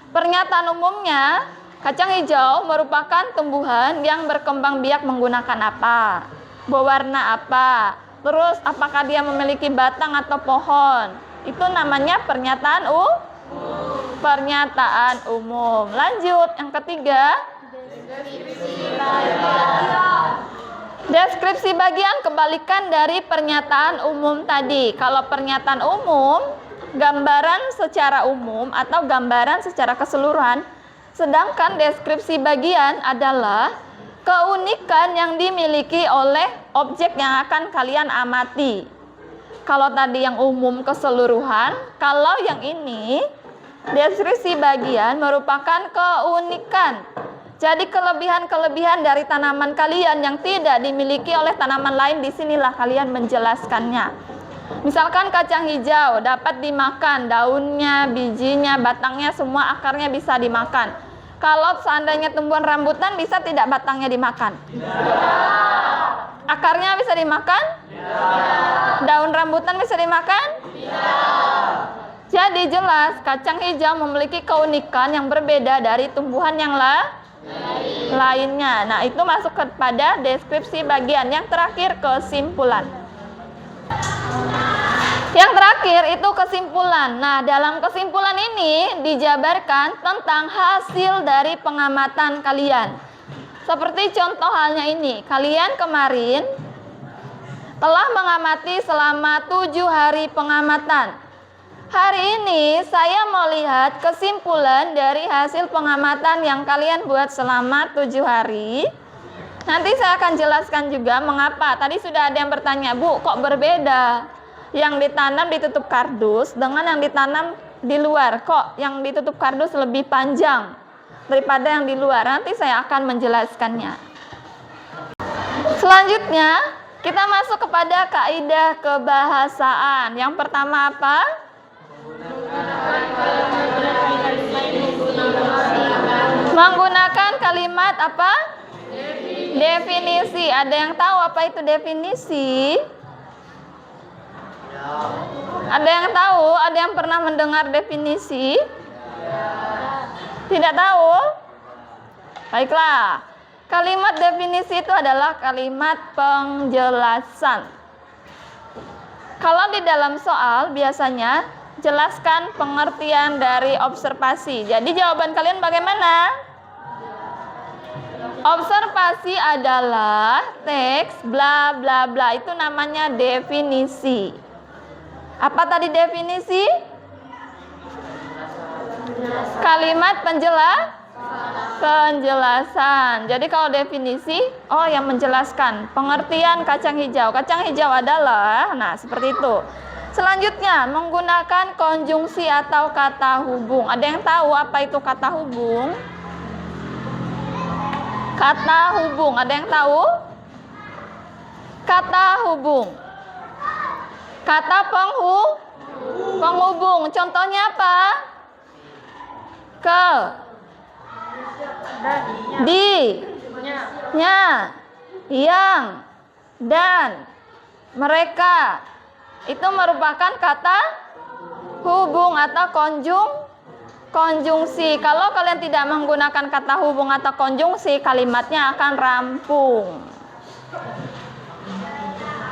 Speaker 2: Pernyataan umumnya, kacang hijau merupakan tumbuhan yang berkembang biak menggunakan apa? Berwarna apa? Terus apakah dia memiliki batang atau pohon? Itu namanya pernyataan pernyataan umum. Lanjut, yang ketiga. Deskripsi bagian kebalikan dari pernyataan umum tadi. Kalau pernyataan umum, gambaran secara umum atau gambaran secara keseluruhan. Sedangkan deskripsi bagian adalah keunikan yang dimiliki oleh objek yang akan kalian amati. Kalau tadi yang umum keseluruhan, kalau yang ini deskripsi bagian merupakan keunikan. Jadi kelebihan-kelebihan dari tanaman kalian yang tidak dimiliki oleh tanaman lain, disinilah kalian menjelaskannya. Misalkan kacang hijau dapat dimakan, daunnya, bijinya, batangnya, semua akarnya bisa dimakan. Kalau seandainya tumbuhan rambutan, bisa tidak batangnya dimakan? Akarnya bisa dimakan? Daun rambutan bisa dimakan? Jadi jelas kacang hijau memiliki keunikan yang berbeda dari tumbuhan yang lainnya. Nah, itu masuk kepada deskripsi bagian. Yang terakhir, kesimpulan. Yang terakhir itu kesimpulan. Nah, dalam kesimpulan ini dijabarkan tentang hasil dari pengamatan kalian. Seperti contoh halnya ini, kalian kemarin telah mengamati selama 7 hari pengamatan. Hari ini saya mau lihat kesimpulan dari hasil pengamatan yang kalian buat selama 7 hari. Nanti saya akan jelaskan juga mengapa. Tadi sudah ada yang bertanya, Bu, kok berbeda? Yang ditanam ditutup kardus dengan yang ditanam di luar. Kok yang ditutup kardus lebih panjang daripada yang di luar? Nanti saya akan menjelaskannya. Selanjutnya, kita masuk kepada kaidah kebahasaan. Yang pertama apa? Menggunakan kalimat apa? Definisi. Ada yang tahu apa itu definisi? Ada yang tahu? Ada yang pernah mendengar definisi? Tidak tahu? Baiklah. Kalimat definisi itu adalah kalimat penjelasan. Kalau di dalam soal biasanya jelaskan pengertian dari observasi. Jadi jawaban kalian bagaimana? Observasi adalah teks bla bla bla. Itu namanya definisi. Apa tadi definisi? Kalimat penjelasan. Jadi kalau definisi, yang menjelaskan pengertian kacang hijau. Kacang hijau adalah, nah seperti itu. Selanjutnya, menggunakan konjungsi atau kata hubung. Ada yang tahu apa itu kata hubung? Kata hubung, ada yang tahu? Kata hubung. Kata penghubung. Contohnya apa? Ke, di, nya, yang, dan, mereka. Itu merupakan kata hubung atau konjungsi. Kalau kalian tidak menggunakan kata hubung atau konjungsi, kalimatnya akan rampung.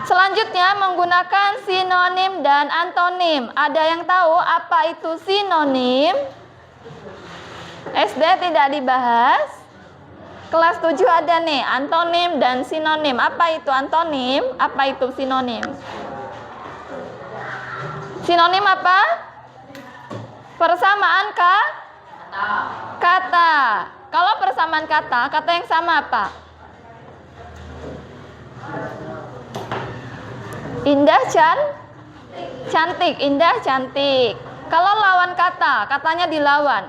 Speaker 2: Selanjutnya menggunakan sinonim dan antonim. Ada yang tahu apa itu sinonim? SD tidak dibahas. Kelas 7 ada nih, antonim dan sinonim. Apa itu antonim? Apa itu sinonim? Sinonim apa? Persamaan kata. Kalau persamaan kata yang sama apa? Indah, cantik. Indah, cantik. Kalau lawan kata, katanya dilawan.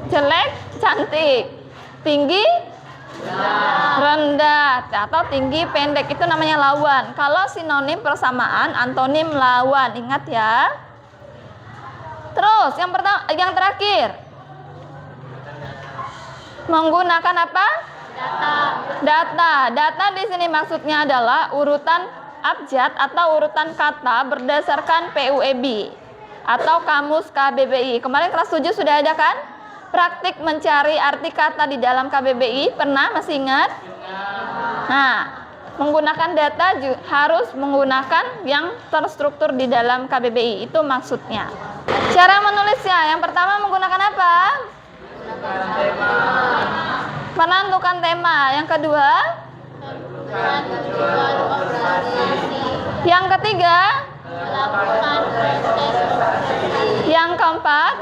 Speaker 2: Jelek, cantik. Tinggi, rendah. Atau tinggi, pendek. Itu namanya lawan. Kalau sinonim persamaan, antonim lawan. Ingat ya. Terus yang terakhir. Menggunakan apa? Data di sini maksudnya adalah urutan abjad atau urutan kata berdasarkan PUEB atau kamus KBBI. Kemarin kelas 7 sudah ada kan? Praktik mencari arti kata di dalam KBBI. Pernah? Masih ingat? Nah, menggunakan data harus menggunakan yang terstruktur di dalam KBBI. Itu maksudnya. Cara menulisnya, yang pertama menggunakan apa? Menentukan tema. Yang kedua, yang ketiga, yang keempat,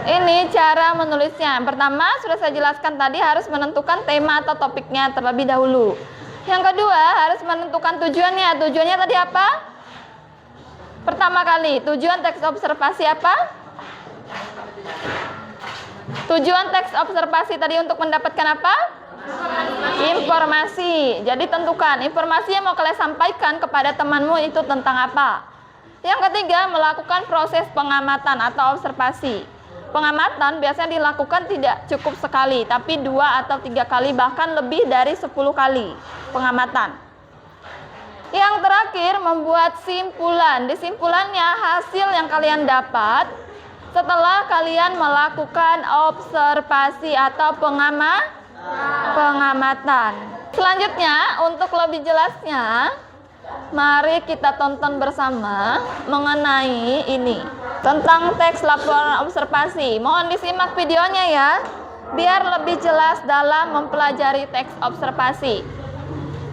Speaker 2: ini cara menulisnya. Yang pertama sudah saya jelaskan tadi, harus menentukan tema atau topiknya terlebih dahulu. Yang kedua, harus menentukan tujuannya. Tujuannya tadi apa? Pertama kali, tujuan teks observasi apa? Tujuan teks observasi tadi untuk mendapatkan apa? Informasi. Jadi tentukan informasi yang mau kalian sampaikan kepada temanmu itu tentang apa. Yang ketiga, melakukan proses pengamatan atau observasi. Pengamatan biasanya dilakukan tidak cukup sekali, tapi 2 atau 3 kali, bahkan lebih dari 10 kali pengamatan. Yang terakhir, membuat simpulan. Di simpulannya hasil yang kalian dapat setelah kalian melakukan observasi atau pengamatan. Selanjutnya, untuk lebih jelasnya, mari kita tonton bersama mengenai ini tentang teks laporan observasi. Mohon disimak videonya ya, biar lebih jelas dalam mempelajari teks observasi.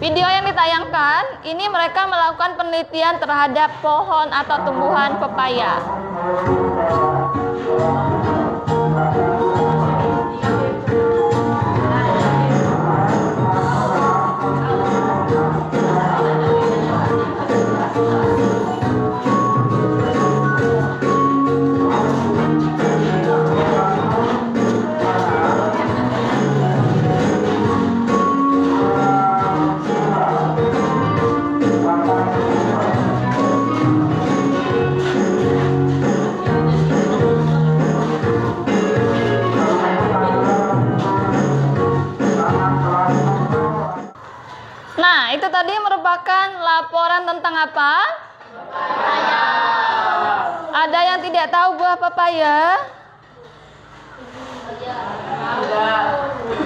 Speaker 2: Video yang ditayangkan, ini mereka melakukan penelitian terhadap pohon atau tumbuhan pepaya. Nah, itu tadi merupakan laporan tentang apa? Pepaya. Ada yang tidak tahu buah pepaya?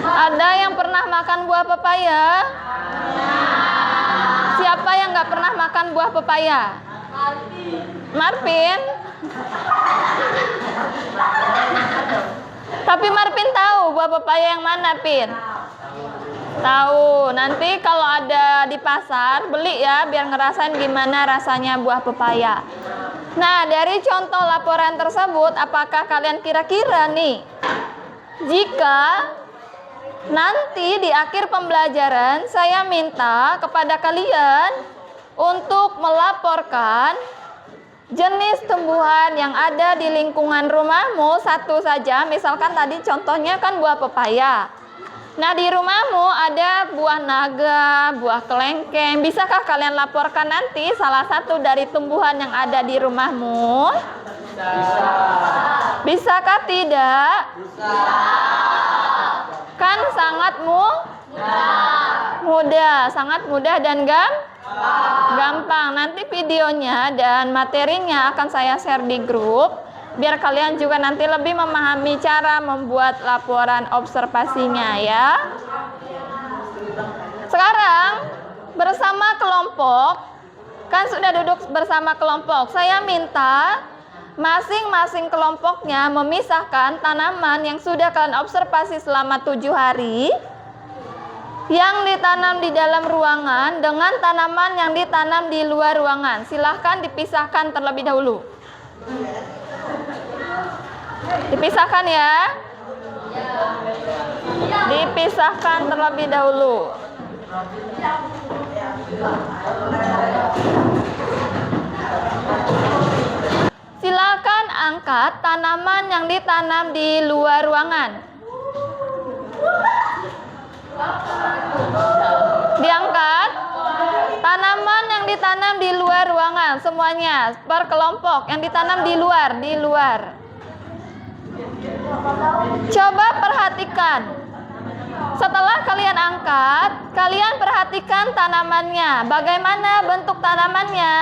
Speaker 2: Ada yang pernah makan buah pepaya? Siapa yang nggak pernah makan buah pepaya? Marvin? Tapi Marvin tahu buah pepaya yang mana, Pin? Tahu. Nanti kalau ada di pasar, beli ya, biar ngerasain gimana rasanya buah pepaya. Nah, dari contoh laporan tersebut, apakah kalian kira-kira nih, jika nanti di akhir pembelajaran saya minta kepada kalian untuk melaporkan jenis tumbuhan yang ada di lingkungan rumahmu satu saja, misalkan tadi contohnya kan buah pepaya. Nah, di rumahmu ada buah naga, buah kelengkeng. Bisakah kalian laporkan nanti salah satu dari tumbuhan yang ada di rumahmu? Bisa. Bisakah tidak? Bisa. Kan sangat mudah, sangat mudah dan Gampang. Nanti videonya dan materinya akan saya share di grup, biar kalian juga nanti lebih memahami cara membuat laporan observasinya ya. Sekarang bersama kelompok, kan sudah duduk bersama kelompok. Saya minta masing-masing kelompoknya memisahkan tanaman yang sudah kalian observasi selama 7 hari yang ditanam di dalam ruangan dengan tanaman yang ditanam di luar ruangan. Silahkan dipisahkan terlebih dahulu. Dipisahkan ya. Dipisahkan terlebih dahulu. Silakan angkat tanaman yang ditanam di luar ruangan. Diangkat tanaman yang ditanam di luar ruangan semuanya per kelompok yang ditanam di luar. Coba perhatikan. Setelah kalian angkat, kalian perhatikan tanamannya. Bagaimana bentuk tanamannya?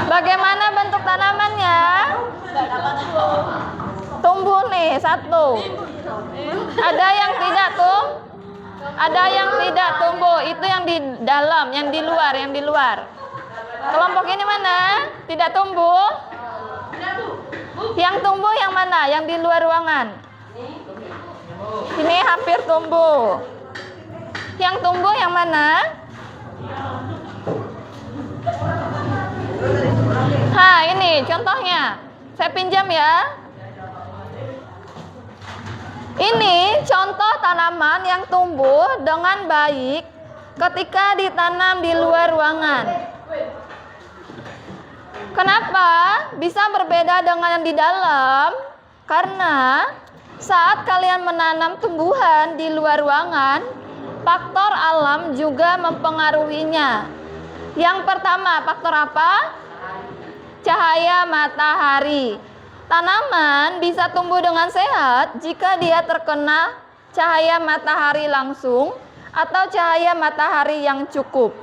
Speaker 2: Bagaimana bentuk tanamannya? Tumbuh nih, satu. Ada yang tidak ada yang tidak tumbuh. Itu yang di dalam, yang di luar. Kelompok ini mana? Tidak tumbuh. Yang tumbuh yang mana? Yang di luar ruangan. Ini hampir tumbuh. Yang tumbuh yang mana? Ini contohnya. Saya pinjam ya. Ini contoh tanaman yang tumbuh dengan baik ketika ditanam di luar ruangan. Kenapa bisa berbeda dengan yang di dalam? Karena saat kalian menanam tumbuhan di luar ruangan, faktor alam juga mempengaruhinya. Yang pertama, faktor apa? Cahaya matahari. Tanaman bisa tumbuh dengan sehat jika dia terkena cahaya matahari langsung atau cahaya matahari yang cukup.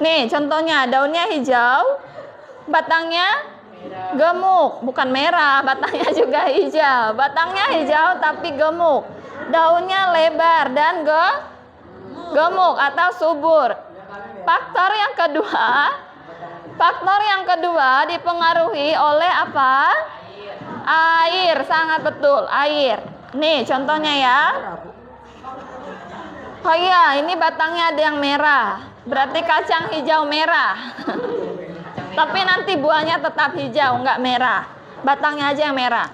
Speaker 2: Nih, contohnya daunnya hijau, batangnya gemuk, bukan merah, batangnya juga hijau. Batangnya hijau tapi gemuk. Daunnya lebar dan gemuk atau subur. Faktor yang kedua dipengaruhi oleh apa? Air, sangat betul, air. Nih contohnya ya. Oh iya, ini batangnya ada yang merah. Berarti kacang hijau merah. Tapi nanti buahnya tetap hijau, enggak merah. Batangnya aja yang merah.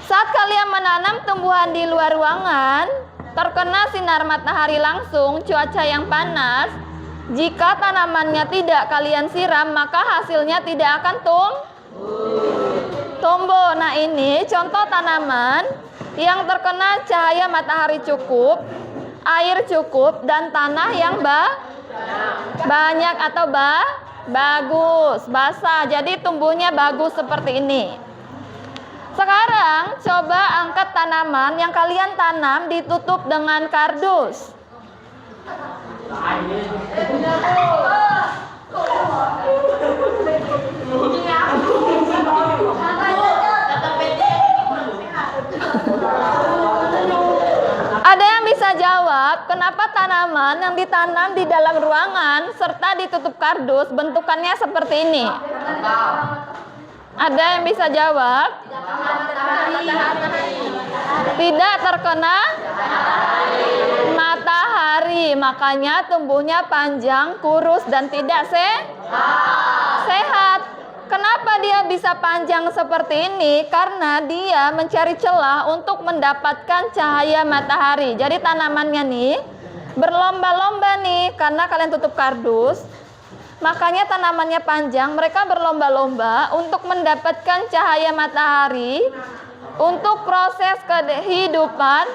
Speaker 2: Saat kalian menanam tumbuhan di luar ruangan, terkena sinar matahari langsung, cuaca yang panas, jika tanamannya tidak kalian siram, maka hasilnya tidak akan tumbuh. Nah, ini contoh tanaman yang terkena cahaya matahari cukup, air cukup, dan tanah yang banyak atau bagus, basah. Jadi tumbuhnya bagus seperti ini. Sekarang coba angkat tanaman yang kalian tanam ditutup dengan kardus. Ada yang bisa jawab kenapa tanaman yang ditanam di dalam ruangan serta ditutup kardus bentukannya seperti ini? Ada yang bisa jawab? Tidak terkena matahari, makanya tumbuhnya panjang, kurus, dan tidak sehat. Kenapa dia bisa panjang seperti ini? Karena dia mencari celah untuk mendapatkan cahaya matahari. Jadi tanamannya nih berlomba-lomba nih, karena kalian tutup kardus. Makanya tanamannya panjang, mereka berlomba-lomba untuk mendapatkan cahaya matahari untuk proses kehidupan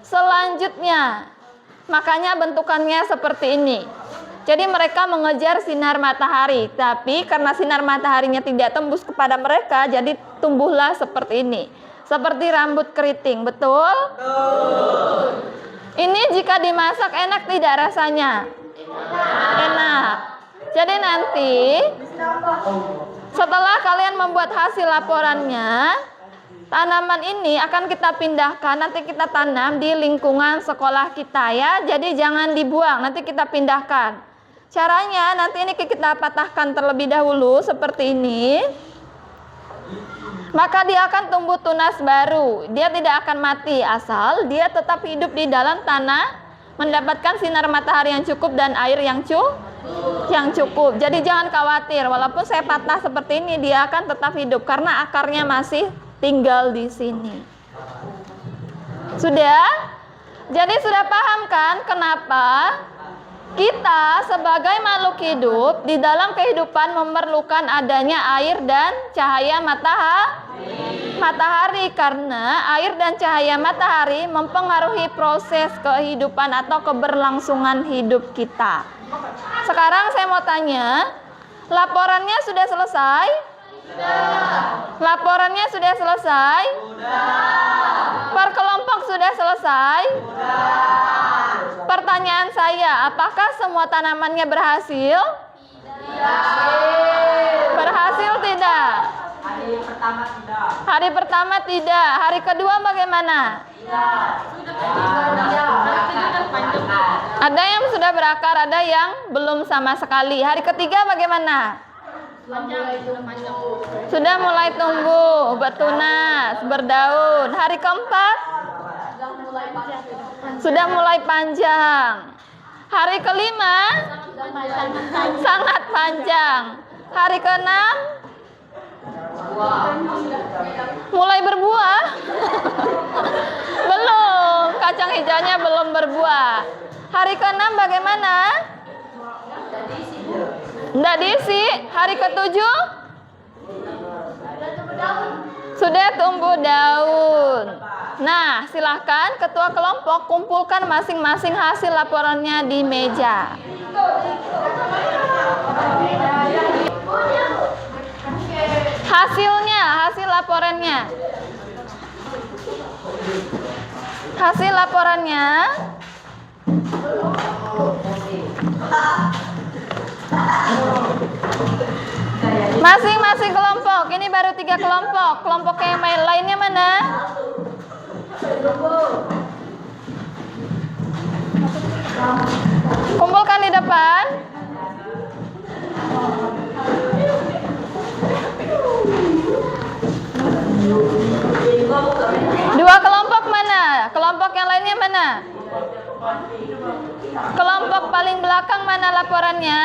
Speaker 2: selanjutnya. Makanya bentukannya seperti ini. Jadi mereka mengejar sinar matahari, tapi karena sinar mataharinya tidak tembus kepada mereka, jadi tumbuhlah seperti ini. Seperti rambut keriting, betul? Ini jika dimasak enak tidak rasanya? Enak. Jadi nanti setelah kalian membuat hasil laporannya, tanaman ini akan kita pindahkan, nanti kita tanam di lingkungan sekolah kita ya. Jadi jangan dibuang, nanti kita pindahkan. Caranya nanti ini kita patahkan terlebih dahulu seperti ini. Maka dia akan tumbuh tunas baru. Dia tidak akan mati asal dia tetap hidup di dalam tanah, mendapatkan sinar matahari yang cukup dan air yang cukup. Jadi jangan khawatir, walaupun saya patah seperti ini, dia akan tetap hidup karena akarnya masih tinggal di sini. Sudah? Jadi sudah paham kan kenapa kita sebagai makhluk hidup di dalam kehidupan memerlukan adanya air dan cahaya matahari, karena air dan cahaya matahari mempengaruhi proses kehidupan atau keberlangsungan hidup kita. Sekarang saya mau tanya, laporannya sudah selesai? Laporannya sudah selesai? Per kelompok sudah selesai? Pertanyaan saya, apakah semua tanamannya berhasil? Berhasil tidak? Hari pertama tidak. Hari kedua bagaimana? Ada yang sudah berakar, ada yang belum sama sekali. Hari ketiga bagaimana? Sudah mulai tumbuh, bertunas, berdaun. Hari keempat? Sudah mulai panjang. Hari kelima? Sangat panjang. Hari keenam? Mulai berbuah? Belum, kacang hijaunya belum berbuah. Hari keenam bagaimana? Tidak diisi. Hari ketujuh? Sudah tumbuh daun. Nah, silahkan ketua kelompok kumpulkan masing-masing hasil laporannya di meja. Hasilnya, hasil laporannya. Hasil laporannya. Masing-masing kelompok, ini baru 3 kelompok. Kelompok yang lainnya mana? Kumpulkan di depan. Dua kelompok mana? Kelompok yang lainnya mana? Kelompok paling belakang mana laporannya?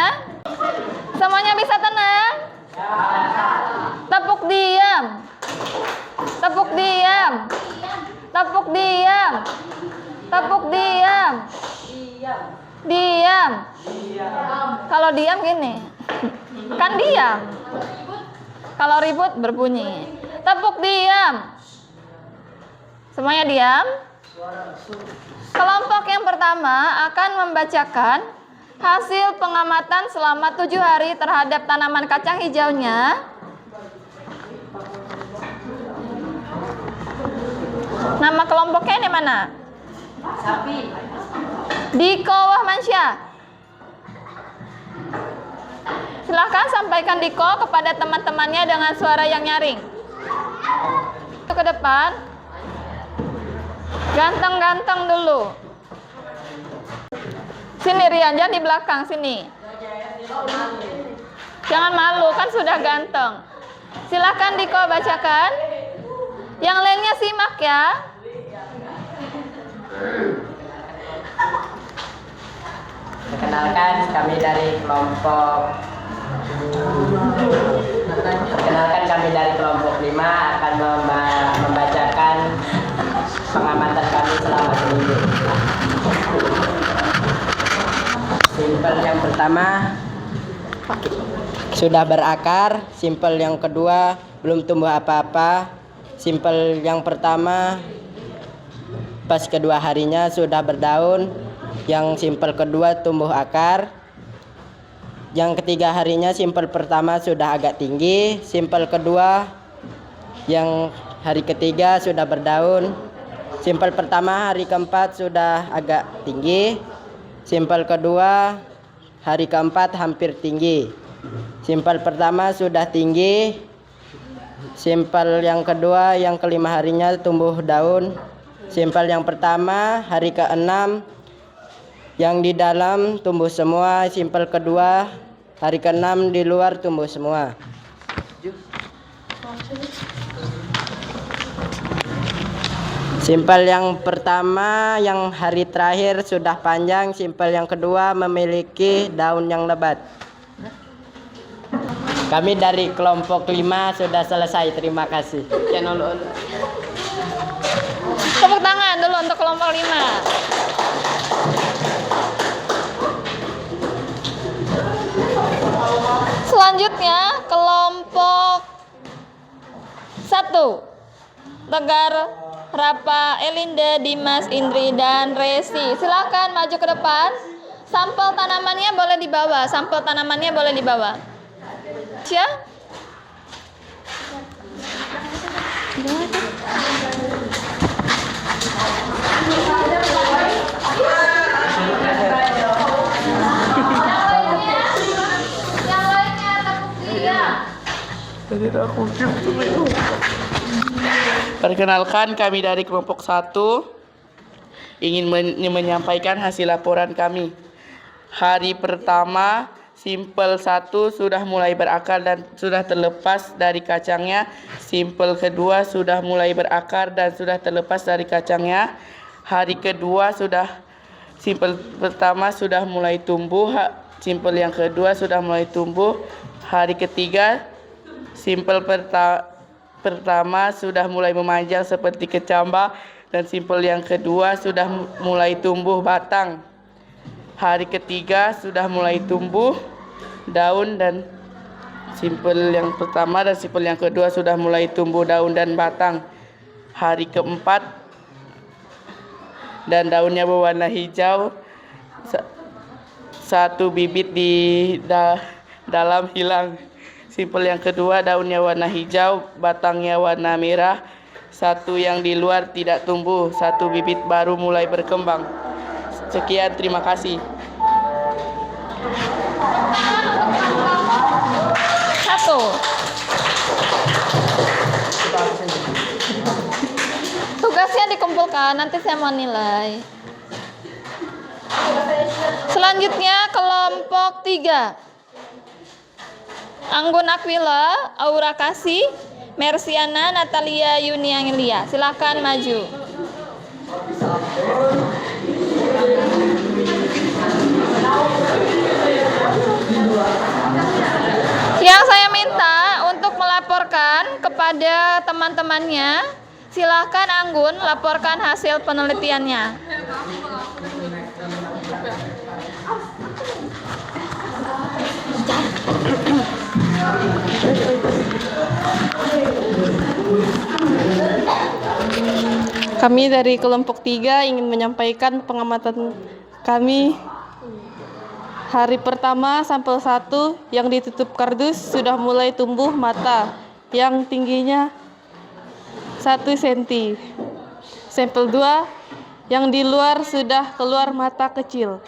Speaker 2: Semuanya bisa tenang? Tepuk diam. Tepuk diam. Tepuk diam. Tepuk diam. Diam. Kalau diam gini. Kan diam. Kalau ribut berbunyi. Tepuk diam. Semuanya diam. Kelompok yang pertama akan membacakan hasil pengamatan selama 7 hari terhadap tanaman kacang hijaunya. Nama kelompoknya ini mana?
Speaker 3: Sapi.
Speaker 2: Diko Wahmansyah. Silahkan sampaikan Diko kepada teman-temannya dengan suara yang nyaring. Ke depan. Ganteng-ganteng dulu. Sini Rian, jangan di belakang, sini. Jangan malu, kan sudah ganteng. Silakan Diko bacakan. Yang lainnya simak ya.
Speaker 3: Perkenalkan kami dari kelompok 5 akan membacakan pengamatan kami selama seminggu. Simpel yang pertama sudah berakar, simpel yang kedua belum tumbuh apa-apa, simpel yang pertama pas kedua harinya sudah berdaun, yang simpel kedua tumbuh akar, yang ketiga harinya simpel pertama sudah agak tinggi, simpel kedua yang hari ketiga sudah berdaun, Simpel pertama hari keempat sudah agak tinggi. Simpel kedua hari keempat hampir tinggi. Simpel pertama sudah tinggi. Simpel yang kedua yang kelima harinya tumbuh daun. Simpel yang pertama hari keenam yang di dalam tumbuh semua. Simpel kedua hari keenam di luar tumbuh semua. Simpel yang pertama yang hari terakhir sudah panjang. Simpel yang kedua memiliki daun yang lebat. Kami dari kelompok 5 sudah selesai. Terima kasih.
Speaker 2: Tepuk tangan dulu untuk kelompok 5. Selanjutnya kelompok 1. Tegar, Rapa, Elinda, Dimas, Indri, dan Resi. Silakan maju ke depan. Sampel tanamannya boleh dibawa. Sampel tanamannya boleh dibawa. Ya. Yang lainnya tepuk dia.
Speaker 4: Perkenalkan, kami dari kelompok 1 ingin menyampaikan hasil laporan kami. Hari pertama, simpel 1 sudah mulai berakar dan sudah terlepas dari kacangnya. Simpel kedua sudah mulai berakar dan sudah terlepas dari kacangnya. Hari kedua simpel pertama sudah mulai tumbuh. Simpel yang kedua sudah mulai tumbuh. Hari ketiga, simpel pertama sudah mulai memanjang seperti kecambah dan simpel yang kedua sudah mulai tumbuh batang. Hari ketiga sudah mulai tumbuh daun dan simpel yang pertama dan simpel yang kedua sudah mulai tumbuh daun dan batang. Hari keempat dan daunnya berwarna hijau. Satu bibit di dalam hilang. Simpel yang kedua daunnya warna hijau, batangnya warna merah. Satu yang di luar tidak tumbuh, satu bibit baru mulai berkembang. Sekian, terima kasih.
Speaker 2: 1. Tugasnya dikumpulkan, nanti saya mau nilai. Selanjutnya kelompok 3. Anggun Aquila, Aura Kasih, Mersiana, Natalia, Yuni Angelia. Silakan maju. Yang saya minta untuk melaporkan kepada teman-temannya, silakan Anggun laporkan hasil penelitiannya.
Speaker 5: Kami dari kelompok 3 ingin menyampaikan pengamatan kami. Hari pertama sampel 1 yang ditutup kardus sudah mulai tumbuh mata yang tingginya 1 cm. Sampel 2 yang di luar sudah keluar mata kecil.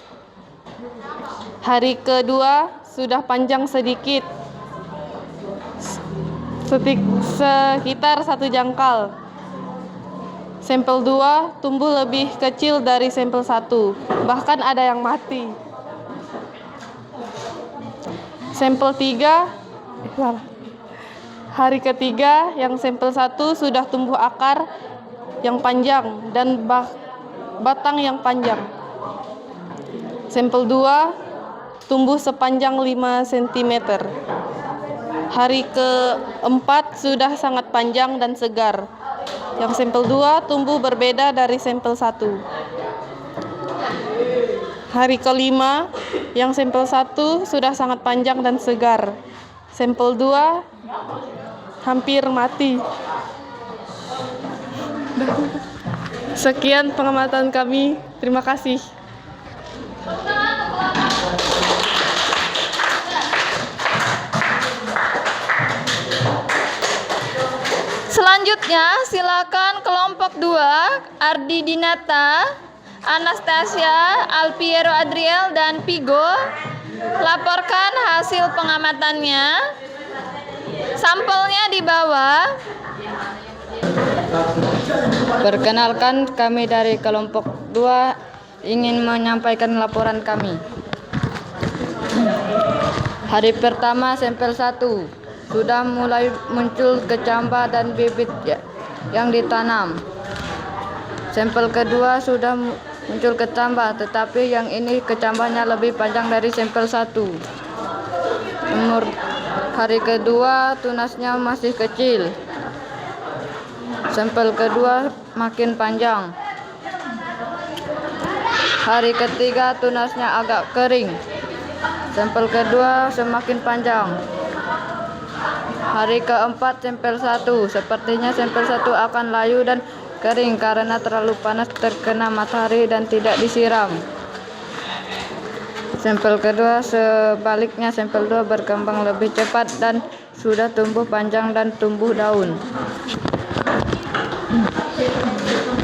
Speaker 5: Hari kedua sudah panjang sedikit, sekitar 1 jangkal. Sampel 2 tumbuh lebih kecil dari sampel 1, bahkan ada yang mati. Sampel 3, hari ketiga yang sampel 1 sudah tumbuh akar yang panjang dan batang yang panjang. Sampel 2 tumbuh sepanjang 5 cm. Hari keempat sudah sangat panjang dan segar. Yang sampel 2 tumbuh berbeda dari sampel 1. Hari kelima, yang sampel 1 sudah sangat panjang dan segar. Sampel 2 hampir mati. Sekian pengamatan kami. Terima kasih.
Speaker 2: Selanjutnya Selanjutnya silakan kelompok 2 Ardi Dinata, Anastasia, Alpiero Adriel, dan Pigo laporkan hasil pengamatannya. Sampelnya di bawah.
Speaker 6: Perkenalkan, kami dari kelompok 2 ingin menyampaikan laporan kami. Hari pertama sampel 1 sudah mulai muncul kecambah dan bibit yang ditanam. Sampel kedua sudah muncul kecambah, tetapi yang ini kecambahnya lebih panjang dari sampel 1. Umur hari kedua tunasnya masih kecil. Sampel kedua makin panjang. Hari ketiga tunasnya agak kering. Sampel kedua semakin panjang. Hari keempat sampel 1, sepertinya sampel 1 akan layu dan kering karena terlalu panas terkena matahari dan tidak disiram. Sampel kedua sebaliknya, sampel 2 berkembang lebih cepat dan sudah tumbuh panjang dan tumbuh daun.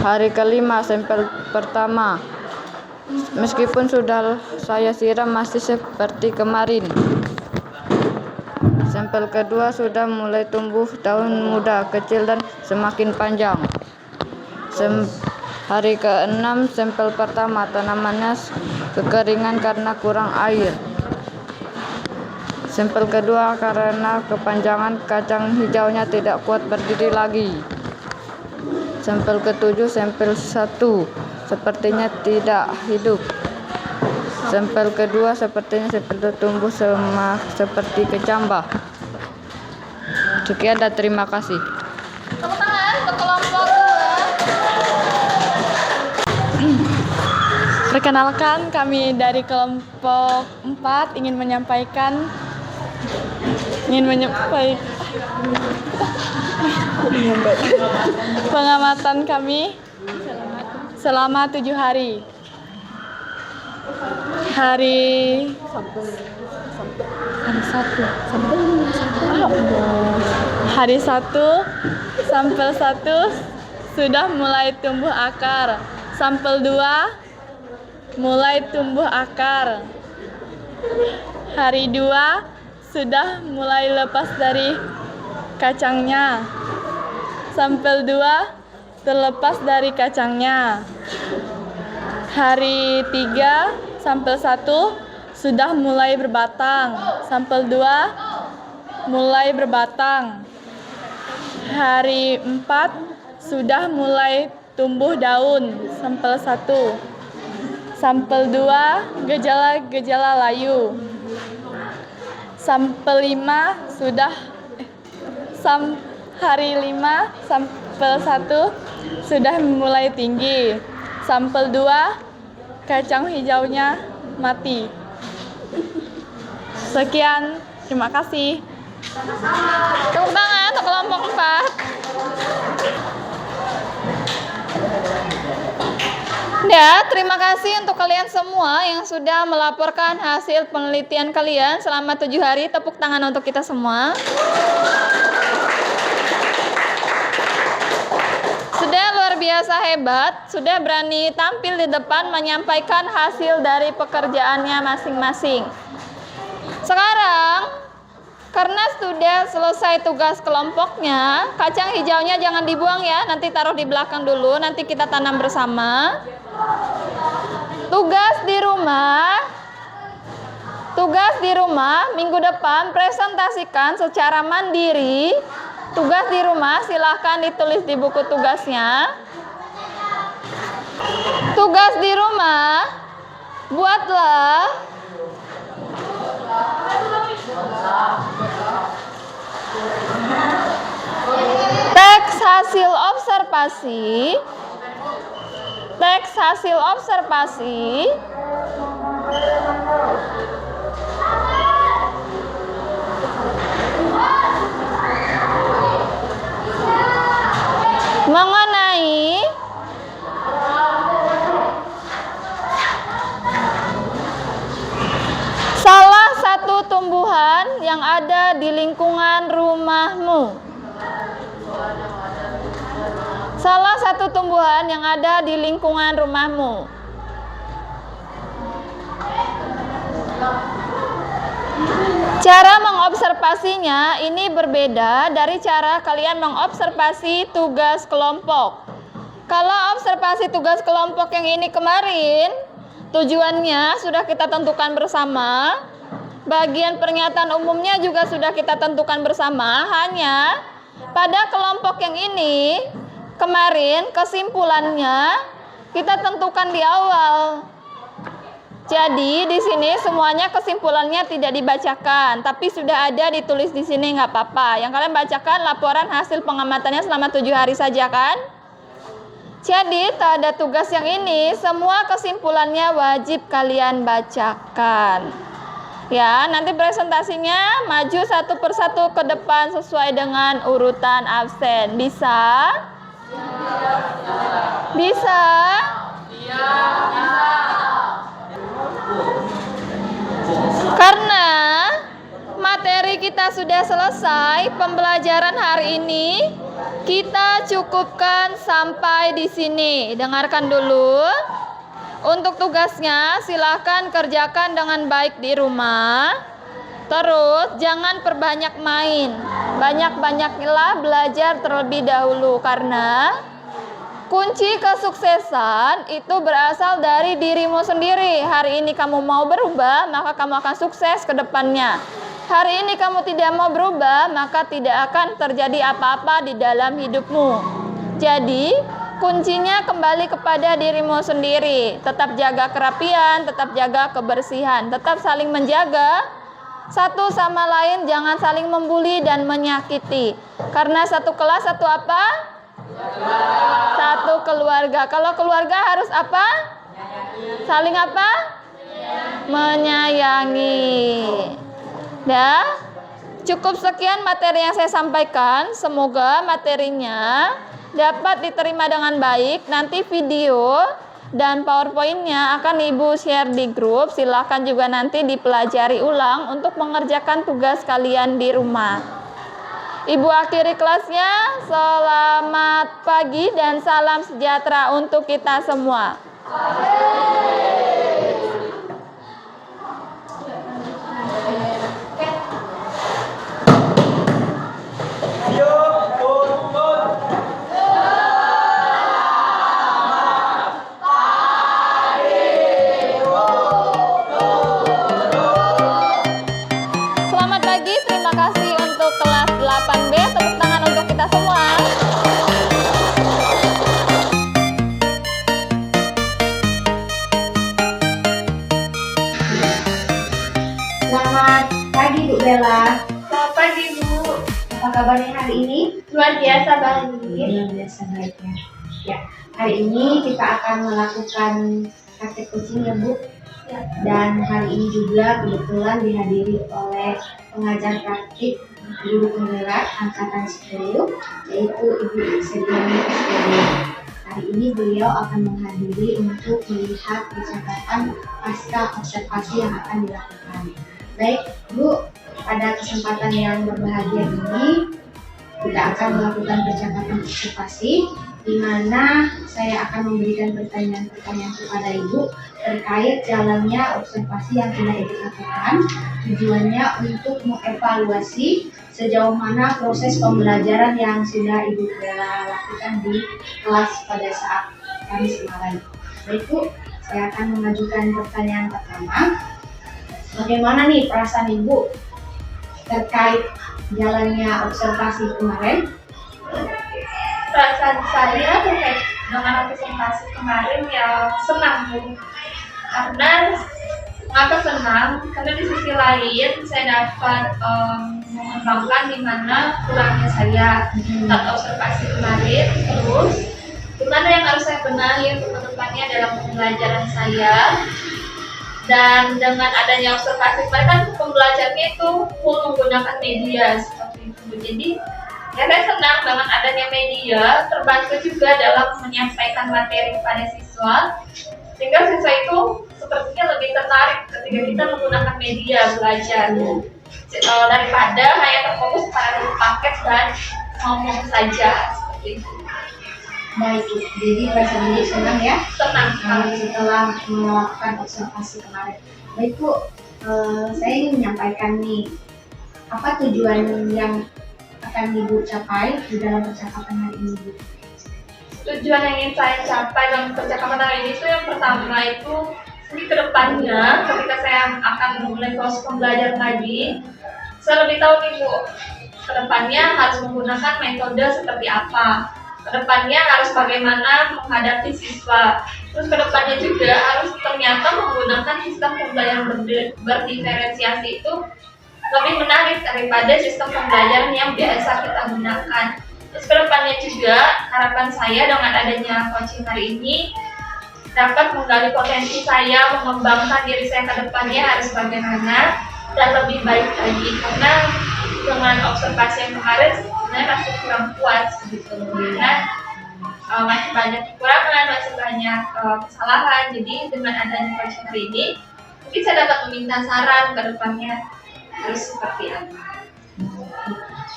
Speaker 6: Hari kelima sampel pertama, meskipun sudah saya siram masih seperti kemarin. Sampel kedua sudah mulai tumbuh daun muda, kecil dan semakin panjang. Hari ke-6 sampel pertama, tanamannya kekeringan karena kurang air. Sampel kedua karena kepanjangan kacang hijaunya tidak kuat berdiri lagi. Sampel ke-7 sampel 1 sepertinya tidak hidup. Sampel kedua sepertinya sampel tumbuh seperti kecambah. Sekian dan terima kasih.
Speaker 2: Tepuk tangan untuk kelompok 2.
Speaker 5: Perkenalkan, kami dari kelompok 4 ingin menyampaikan pengamatan kami selama 7 hari. Hari 1 sampel 1 sudah mulai tumbuh akar. Sampel 2 mulai tumbuh akar. Hari 2 sudah mulai lepas dari kacangnya. Sampel 2 terlepas dari kacangnya. Hari 3 sampel 1 sudah mulai berbatang. Sampel 2 mulai berbatang. Hari 4 sudah mulai tumbuh daun. Sampel 1. Sampel 2 gejala-gejala layu. Sampel 5 sudah hari 5 sampel 1 sudah mulai tinggi. Sampel 2 kacang hijaunya mati. Sekian, terima kasih.
Speaker 2: Tepuk tangan untuk kelompok 4. Ya, terima kasih untuk kalian semua yang sudah melaporkan hasil penelitian kalian selama 7 hari. Tepuk tangan untuk kita semua. Sudah luar biasa hebat, sudah berani tampil di depan menyampaikan hasil dari pekerjaannya masing-masing. Sekarang, karena sudah selesai tugas kelompoknya, kacang hijaunya jangan dibuang ya, nanti taruh di belakang dulu, nanti kita tanam bersama. Tugas di rumah minggu depan presentasikan secara mandiri. Tugas di rumah silahkan ditulis di buku tugasnya. Tugas di rumah, buatlah teks hasil observasi. Mengenai salah satu tumbuhan yang ada di lingkungan rumahmu. salah satu tumbuhan yang ada di lingkungan rumahmu. Cara mengobservasinya ini berbeda dari cara kalian mengobservasi tugas kelompok. Kalau observasi tugas kelompok yang ini kemarin, tujuannya sudah kita tentukan bersama. Bagian pernyataan umumnya juga sudah kita tentukan bersama. Hanya pada kelompok yang ini, kemarin kesimpulannya kita tentukan di awal. Jadi di sini semuanya kesimpulannya tidak dibacakan, tapi sudah ada ditulis di sini, nggak apa-apa. Yang kalian bacakan laporan hasil pengamatannya selama 7 hari saja kan? Jadi pada tugas yang ini semua kesimpulannya wajib kalian bacakan. Ya, nanti presentasinya maju satu persatu ke depan sesuai dengan urutan absen. Bisa? Bisa? Karena materi kita sudah selesai, pembelajaran hari ini kita cukupkan sampai di sini. Dengarkan dulu. Untuk tugasnya silahkan kerjakan dengan baik di rumah. Terus jangan perbanyak main. Banyak-banyaklah belajar terlebih dahulu, karena kunci kesuksesan itu berasal dari dirimu sendiri. Hari ini kamu mau berubah, maka kamu akan sukses ke depannya. Hari ini kamu tidak mau berubah, maka tidak akan terjadi apa-apa di dalam hidupmu. Jadi, kuncinya kembali kepada dirimu sendiri. Tetap jaga kerapian, tetap jaga kebersihan, tetap saling menjaga satu sama lain, jangan saling membuli dan menyakiti. Karena satu kelas satu apa? Satu keluarga. Kalau keluarga harus apa? Saling apa? Menyayangi. Dah, cukup sekian materi yang saya sampaikan. Semoga materinya dapat diterima dengan baik. Nanti video dan PowerPoint-nya akan Ibu share di grup. Silahkan juga nanti dipelajari ulang untuk mengerjakan tugas kalian di rumah. Ibu akhiri kelasnya. Selamat pagi dan salam sejahtera untuk kita semua. Selamat pagi, terima kasih untuk kelas 8B. Tepuk tangan untuk kita semua.
Speaker 1: Selamat pagi Bu Bella.
Speaker 2: Selamat pagi, Bu.
Speaker 1: Apa kabarnya hari ini?
Speaker 2: Luar biasa baik.
Speaker 1: Luar biasa baiknya. Ya, hari ini kita akan melakukan praktek coaching ya Bu. Dan hari ini juga kebetulan dihadiri oleh pengajar praktik guru penggerak angkatan 10, yaitu Ibu Sediani SPD. Hari ini beliau akan menghadiri untuk melihat percakapan pasca observasi yang akan dilakukan. Baik Bu, pada kesempatan yang berbahagia ini kita akan melakukan percakapan observasi, di mana saya akan memberikan pertanyaan-pertanyaan kepada Ibu terkait jalannya observasi yang sudah Ibu lakukan. Tujuannya untuk mengevaluasi sejauh mana proses pembelajaran yang sudah Ibu Bella lakukan di kelas pada saat Kamis kemarin. Baik Bu, saya akan mengajukan pertanyaan pertama. Bagaimana nih perasaan Ibu terkait jalannya observasi kemarin?
Speaker 2: Perasaan saya terkait dengan observasi kemarin ya senang, Bu. Mengapa senang? Karena di sisi lain saya dapat mengembangkan di mana kurangnya saya saat observasi kemarin. Terus di mana yang harus saya benahi untuk kedepannya dalam pembelajaran saya. Dan dengan adanya observasi kemarin kan pembelajarannya itu full menggunakan media seperti itu. Jadi ya saya senang dengan adanya media, terbantu juga dalam menyampaikan materi kepada siswa, sehingga siswa itu sepertinya lebih tertarik ketika kita menggunakan media belajar daripada hanya terfokus pada paket dan ngomong saja seperti itu.
Speaker 1: Baik, Bu. Jadi merasa jadi senang ya
Speaker 2: Tenang.
Speaker 1: setelah melakukan observasi kemarin. Baik, Bu. Saya ingin menyampaikan nih, apa tujuan yang akan Ibu capai di dalam percakapan hari ini, Bu?
Speaker 2: Tujuan yang ingin saya capai dalam percakapan hari ini itu yang pertama itu di kedepannya ketika saya akan memulai proses pembelajaran lagi, saya lebih tahu nih Bu, kedepannya harus menggunakan metode seperti apa, kedepannya harus bagaimana menghadapi siswa, terus kedepannya juga harus ternyata menggunakan sistem pembelajaran berdiferensiasi itu lebih menarik daripada sistem pembelajaran yang biasa kita gunakan. Terus kedepannya juga harapan saya dengan adanya coaching hari ini dapat menggali potensi saya, mengembangkan diri saya ke depannya harus bagaimana dan lebih baik lagi, karena dengan observasi yang kemarin sebenarnya masih kurang puas gitu, karena masih banyak kekurangan, masih banyak kesalahan. Jadi dengan adanya coaching hari ini mungkin saya dapat meminta saran ke depannya harus seperti apa.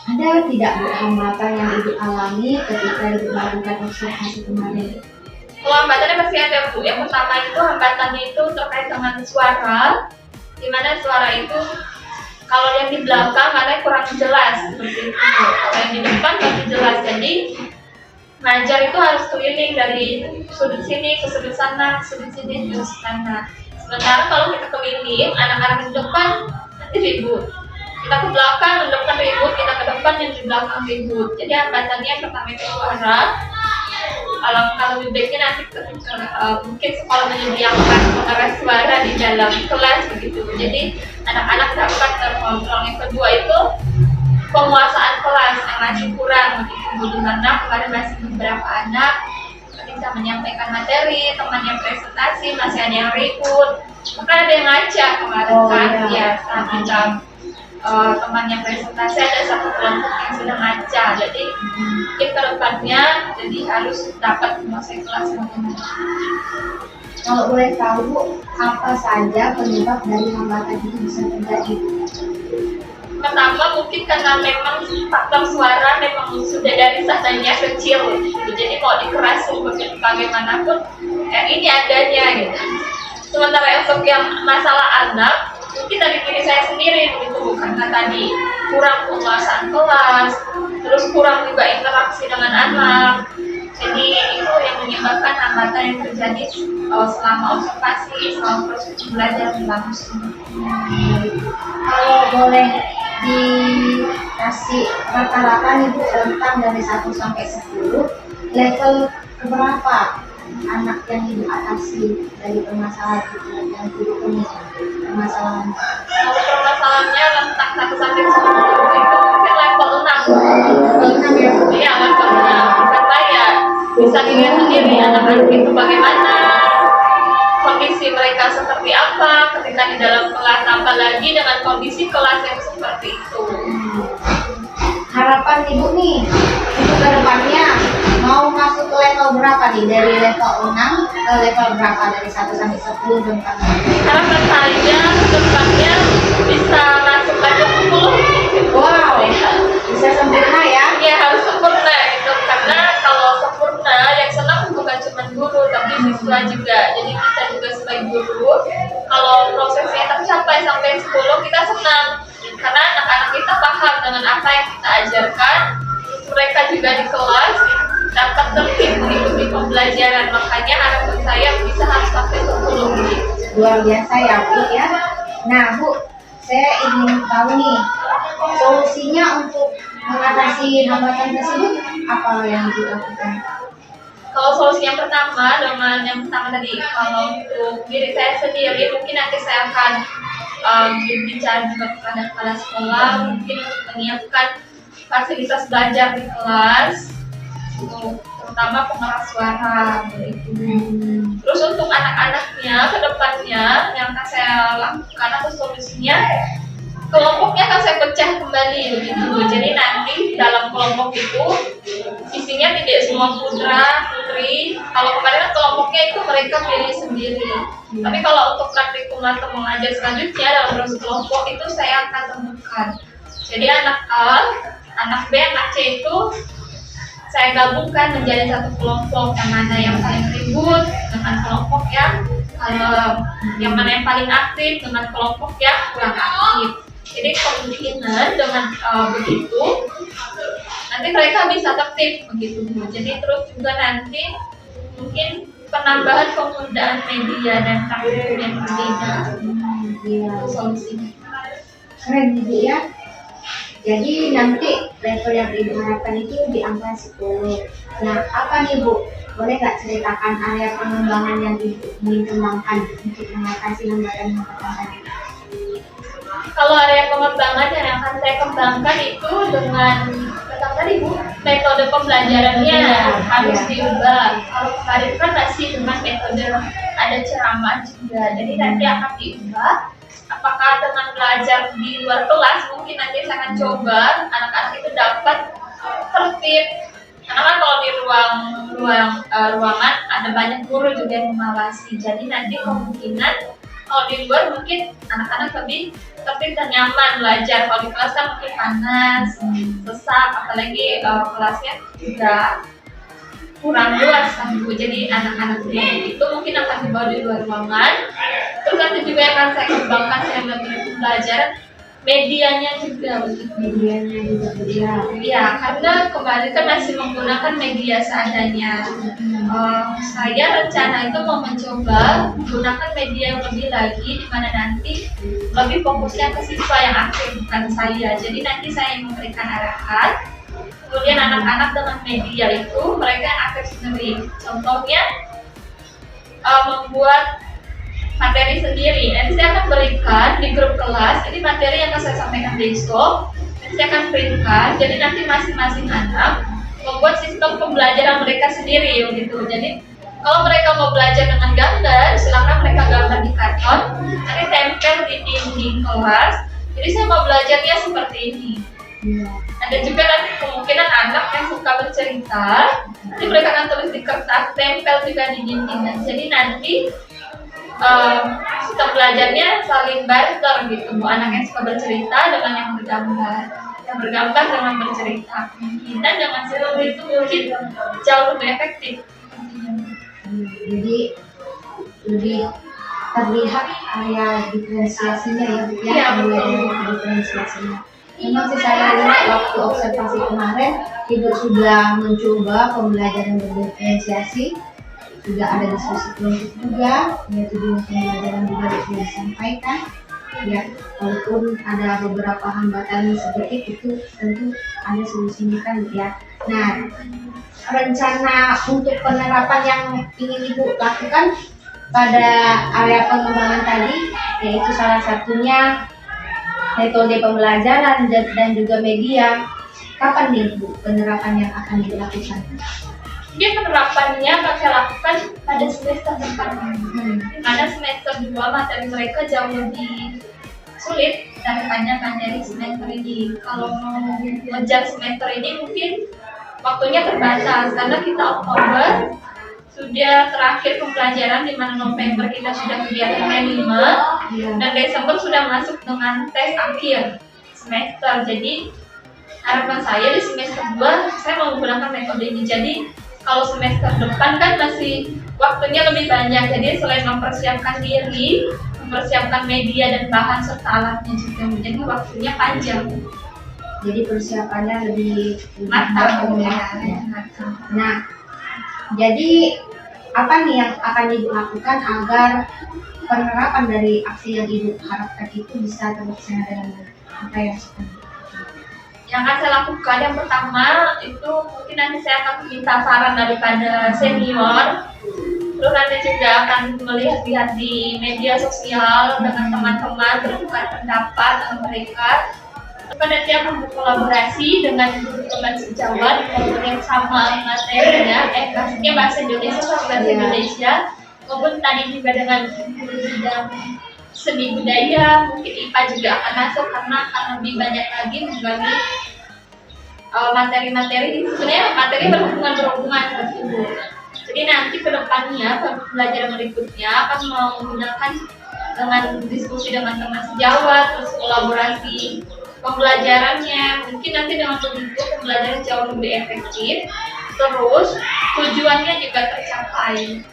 Speaker 1: Ada tidak, Bu, hambatan yang Ibu alami ketika Ibu melakukan observasi kemarin?
Speaker 2: Kalau hambatannya pasti ada Bu. Yang pertama itu hambatannya itu terkait dengan suara, dimana suara itu kalau yang di belakang kadang kurang jelas seperti itu. Kalau yang di depan lebih jelas. Jadi ngajar itu harus keliling dari sudut sini ke sudut sana, sudut sini ke sudut sana. Sementara kalau kita keliling, anak-anak di depan nanti ribut. Kita ke belakang, yang depan ribut, kita ke depan, yang di belakang ribut. Jadi hambatannya yang pertama itu suara. Kalau lebih baiknya nanti mungkin sekolah menyediakan pengeras suara di dalam kelas begitu. Jadi anak-anak dapat terkontrol. Yang kedua itu penguasaan kelas yang masih kurang begitu, karena kemarin masih beberapa anak ketika menyampaikan materi, temannya presentasi masih ada yang ribut, bahkan ada yang ngaca kemarin kan ya saat kita temannya presentasi ada satu kelompok yang sedang ngaca. Jadi mungkin ke depannya jadi harus dapat menguasai kelas bagaimana.
Speaker 1: Kalau boleh tahu, Bu, apa saja penyebab dari hambatan itu bisa terjadi?
Speaker 2: Pertama mungkin karena memang faktor suara memang sudah dari sananya kecil gitu. Jadi mau dikerasin bagaimanapun ini adanya gitu. Sementara untuk yang masalah anak mungkin dari diri saya sendiri begitu, karena tadi kurang penguasaan kelas, terus kurang juga interaksi dengan anak. Jadi itu yang menyebabkan hambatan yang terjadi selama observasi, selama proses belajar berlangsung.
Speaker 1: Kalau boleh dikasih rata-rata nih, Bu, rentang dari 1 sampai 10, level keberapa anak yang Ibu atasi dari permasalahan itu yang Ibu temui permasalahan?
Speaker 2: Kalau permasalahannya rentang 1 sampai 10 itu mungkin level 6.
Speaker 1: Level 6 ya, Bu?
Speaker 2: Iya, level 6. Karena ya bisa dilihat sendiri anak-anak itu bagaimana, kondisi mereka seperti apa ketika di dalam kelas, apalagi dengan kondisi kelas yang seperti itu.
Speaker 1: Harapan Ibu nih untuk ke depannya mau masuk ke level berapa nih? Dari level 6 ke level berapa? Dari 1 sampai 10 rentang?
Speaker 2: Harapan saya ke depannya bisa masuk level 10.
Speaker 1: Wow, bisa sempurna ya?
Speaker 2: Ya harus sempurna gitu, karena kalau sempurna yang senang bukan cuma guru tapi siswa juga. Jadi kita juga sebagai guru, kalau prosesnya tercapai sampai 10 kita senang, karena anak-anak kita paham dengan apa yang kita ajarkan, mereka juga di kelas dapat tertib mengikuti pembelajaran. Makanya harapan saya bisa harus sampai 10 gitu.
Speaker 1: Luar biasa ya, Bu ya. Nah, Bu, saya ingin tahu nih solusinya untuk mengatasi hambatan tersebut apa yang dilakukan?
Speaker 2: Kalau solusi yang pertama, dengan yang pertama tadi, kalau untuk diri saya sendiri, mungkin nanti saya akan bicara juga kepada kepala sekolah, mungkin untuk menyiapkan fasilitas belajar di kelas, untuk terutama pengeras suara begitu. Terus untuk anak-anaknya ke depannya yang akan saya lakukan atau solusinya, kelompoknya akan saya pecah kembali begitu. Jadi nanti dalam kelompok itu isinya tidak semua putra putri. Kalau kemarin kan kelompoknya itu mereka pilih sendiri. Tapi kalau untuk praktikum atau mengajar selanjutnya dalam proses kelompok itu saya akan temukan. Jadi anak A, anak B, anak C itu saya gabungkan menjadi satu kelompok, yang mana yang paling ribut dengan kelompok yang mana yang paling aktif dengan kelompok yang kurang aktif. Jadi kemungkinan dengan begitu nanti mereka bisa tertib begitu Bu. Jadi terus juga nanti mungkin penambahan penggunaan media dan taktik yang berbeda.
Speaker 1: Iya.
Speaker 2: Itu solusinya.
Speaker 1: Keren Bu ya. Jadi nanti level yang Ibu harapkan itu di angka 10. Nah, apa nih Bu? Boleh nggak ceritakan area pengembangan yang Ibu ingin kembangkan untuk mengatasi hambatan-hambatan tadi?
Speaker 2: Kalau area pengembangan yang akan saya kembangkan itu dengan tadi Bu, metode pembelajarannya harus diubah. Kalau kemarin kan masih dengan metode ada ceramah juga, jadi nanti akan diubah. Apakah dengan belajar di luar kelas mungkin nanti saya akan coba anak-anak itu dapat tertib. Karena kan kalau di ruangan ada banyak guru juga yang mengawasi. Jadi nanti kemungkinan kalau di luar mungkin anak-anak lebih tertib dan nyaman belajar. Kalau di kelas kan mungkin panas, sesak, apalagi kelasnya juga kurang luas kan Bu. Jadi anak-anak itu mungkin akan dibawa di luar ruangan. Terus nanti juga akan saya kembangkan saya belajar medianya juga begitu.
Speaker 1: Medianya juga ya.
Speaker 2: Iya, karena kemarin kan masih menggunakan media seadanya. Saya rencana itu mau mencoba menggunakan media yang lebih lagi, di mana nanti lebih fokusnya ke siswa yang aktif bukan saya. Jadi nanti saya yang memberikan arahan. Kemudian anak-anak dengan media itu mereka yang aktif sendiri. Contohnya membuat materi sendiri. Nanti saya akan berikan di grup kelas. Ini materi yang akan saya sampaikan besok. Nanti saya akan printkan. Jadi nanti masing-masing anak membuat sistem pembelajaran mereka sendiri, gitu. Jadi kalau mereka mau belajar dengan gambar, silakan mereka gambar di karton. Nanti tempel di dinding kelas. Jadi saya mau belajarnya seperti ini. Ada juga nanti kemungkinan anak yang suka bercerita, nanti mereka akan tulis di kertas, tempel juga di dinding. Jadi nanti sistem belajarnya saling barter gitu. Anak yang suka bercerita dengan yang bergambar dengan bercerita. Kemungkinan dengan seperti itu mungkin jauh lebih efektif.
Speaker 1: Jadi lebih terlihat area diferensiasinya ya Bu ya.
Speaker 2: Iya, betul.
Speaker 1: Diferensiasinya. Memang sih saya lihat waktu observasi kemarin Ibu sudah mencoba pembelajaran berdiferensiasi, juga ada diskusi kelompok juga, ya tujuan pembelajaran juga sudah disampaikan. Ya, walaupun ada beberapa hambatan seperti itu, tentu ada solusinya kan ya. Nah, rencana untuk penerapan yang ingin Ibu lakukan pada area pengembangan tadi, yaitu salah satunya metode pembelajaran dan juga media. Kapan nih Bu penerapan yang akan dilakukan?
Speaker 2: Dia penerapannya akan saya lakukan pada semester depan. Karena semester 2 materi mereka jauh lebih sulit daripada materi semester ini. Kalau mau mengejar semester ini mungkin waktunya terbatas karena kita Oktober sudah terakhir pembelajaran, di mana November kita sudah kegiatan P5 dan Desember sudah masuk dengan tes akhir semester. Jadi harapan saya di semester 2 saya mau menggunakan metode ini. Jadi kalau semester depan kan masih waktunya lebih banyak. Jadi selain mempersiapkan diri, mempersiapkan media dan bahan serta alatnya juga. Jadi waktunya panjang.
Speaker 1: Jadi persiapannya lebih
Speaker 2: Matang
Speaker 1: ya. Nah, jadi apa nih yang akan Ibu lakukan agar penerapan dari aksi yang Ibu harapkan itu bisa terlaksana dengan baik? Apa yang
Speaker 2: Yang akan saya lakukan yang pertama itu mungkin nanti saya akan minta saran daripada senior. Terus nanti juga akan melihat-lihat di media sosial dengan teman-teman, bertukar pendapat dengan mereka. Terus nanti akan berkolaborasi dengan teman sejawat yang sama materinya, maksudnya bahasa Indonesia sama bahasa Indonesia, maupun tadi juga dengan bidang seni budaya, mungkin IPA juga akan masuk karena akan lebih banyak lagi menggali materi-materi. Sebenarnya materi berhubungan seperti itu. Jadi nanti ke depannya pembelajaran berikutnya akan menggunakan dengan diskusi dengan teman sejawat, terus kolaborasi pembelajarannya. Mungkin nanti dengan begitu pembelajaran jauh lebih efektif terus tujuannya juga tercapai.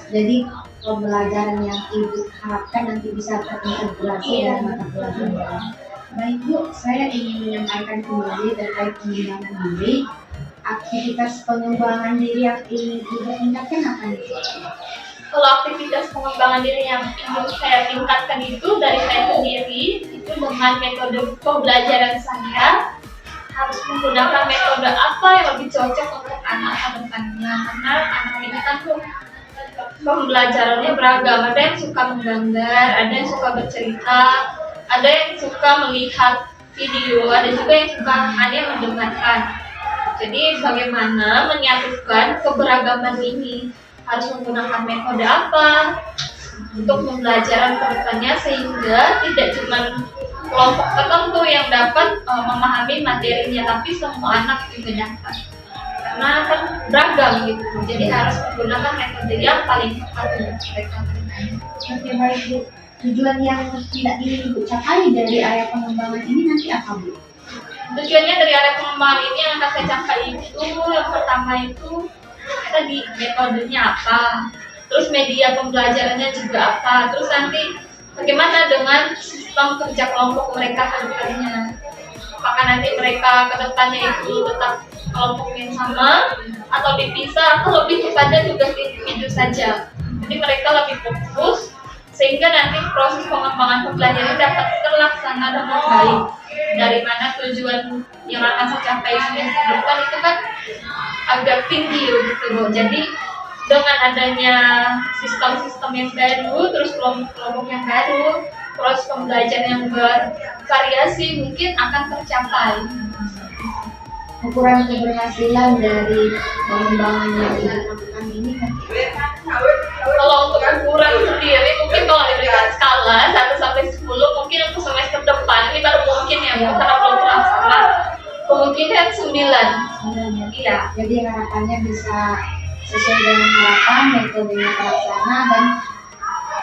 Speaker 1: Jadi pembelajaran yang Ibu harapkan nanti bisa terintegrasi dengan mata pelajaran. Baik Bu, saya ingin menyampaikan kembali terkait pengembangan diri. Aktivitas pengembangan diri yang ingin Ibu tingkatkan apa nih?
Speaker 2: Kalau aktivitas pengembangan diri yang ingin saya tingkatkan itu dari saya sendiri, itu dengan metode pembelajaran saya harus menggunakan metode apa yang lebih cocok untuk anak ke depannya, karena anak ini kan tuh pembelajarannya beragam, ada yang suka menggambar, ada yang suka bercerita, ada yang suka melihat video, ada juga yang suka hanya mendengarkan. Jadi bagaimana menyatukan keberagaman ini, harus menggunakan metode apa untuk pembelajaran ke depannya sehingga tidak cuma kelompok tertentu yang dapat memahami materinya, tapi semua anak juga dapat. Karena kan beragam gitu, jadi harus menggunakan metode yang paling tepat untuk mereka.
Speaker 1: Oke baik Bu, tujuan yang tidak ingin Ibu capai dari area pengembangan ini nanti apa Bu?
Speaker 2: Tujuannya dari area pengembangan ini yang akan saya capai itu, yang pertama itu tadi metodenya apa, terus media pembelajarannya juga apa, terus nanti bagaimana dengan sistem kerja kelompok mereka ke depannya. Apakah nanti mereka ke depannya itu tetap kelompok yang sama atau dipisah, atau lebih kepada tugas individu saja. Jadi mereka lebih fokus sehingga nanti proses pengembangan pembelajaran dapat terlaksana dengan baik. Dari mana tujuan yang akan saya capai semester depan itu kan agak tinggi gitu loh. Jadi dengan adanya sistem-sistem yang baru, terus kelompok-kelompok yang baru, proses pembelajaran yang bervariasi mungkin akan tercapai.
Speaker 1: Ukuran keberhasilan dari pengembangan yang Ibu lakukan ini nanti
Speaker 2: Kalau untuk ukuran sendiri mungkin kalau diberikan skala 1 sampai 10 mungkin untuk semester depan ini baru mungkin ya Bu, karena belum terlaksana, kemungkinan 9. Iya.
Speaker 1: Jadi harapannya bisa sesuai dengan harapan, metodenya terlaksana dan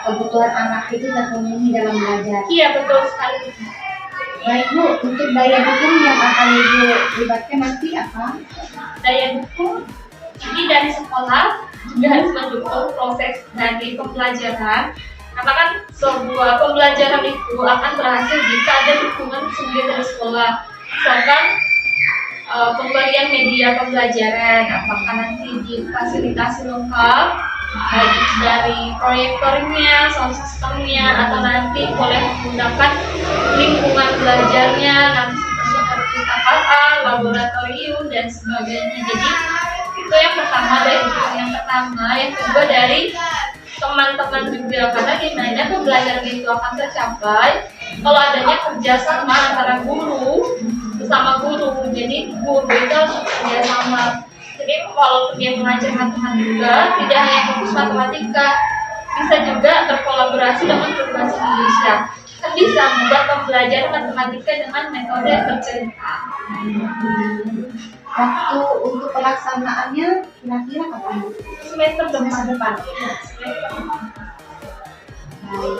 Speaker 1: kebutuhan anak itu terpenuhi dalam belajar.
Speaker 2: Iya betul sekali.
Speaker 1: Baik Bu, untuk daya dukung yang akan Ibu libatkan nanti apa?
Speaker 2: Daya dukung ini dari sekolah juga harus mendukung proses dari pembelajaran, karena kan sebuah pembelajaran itu akan berhasil jika ada dukungan sendiri dari sekolah. Misalkan pemberian media pembelajaran, apakah nanti difasilitasi lengkap baik dari proyektornya, sound systemnya, atau nanti boleh menggunakan lingkungan belajarnya, nanti seperti perpustakaan, laboratorium dan sebagainya. Jadi itu yang pertama, dari yang pertama. Yang kedua dari teman-teman juga, karena gimana pembelajaran itu akan tercapai kalau adanya kerjasama antara guru bersama guru. Jadi guru itu harus kerjasama. Jadi walaupun dia mengajar matematika, tidak hanya fokus matematika, bisa juga berkolaborasi dengan guru bahasa Indonesia. Kan bisa membuat pembelajaran matematika dengan metode bercerita.
Speaker 1: Waktu untuk pelaksanaannya kira-kira kapan?
Speaker 2: Semester depan.
Speaker 1: Baik.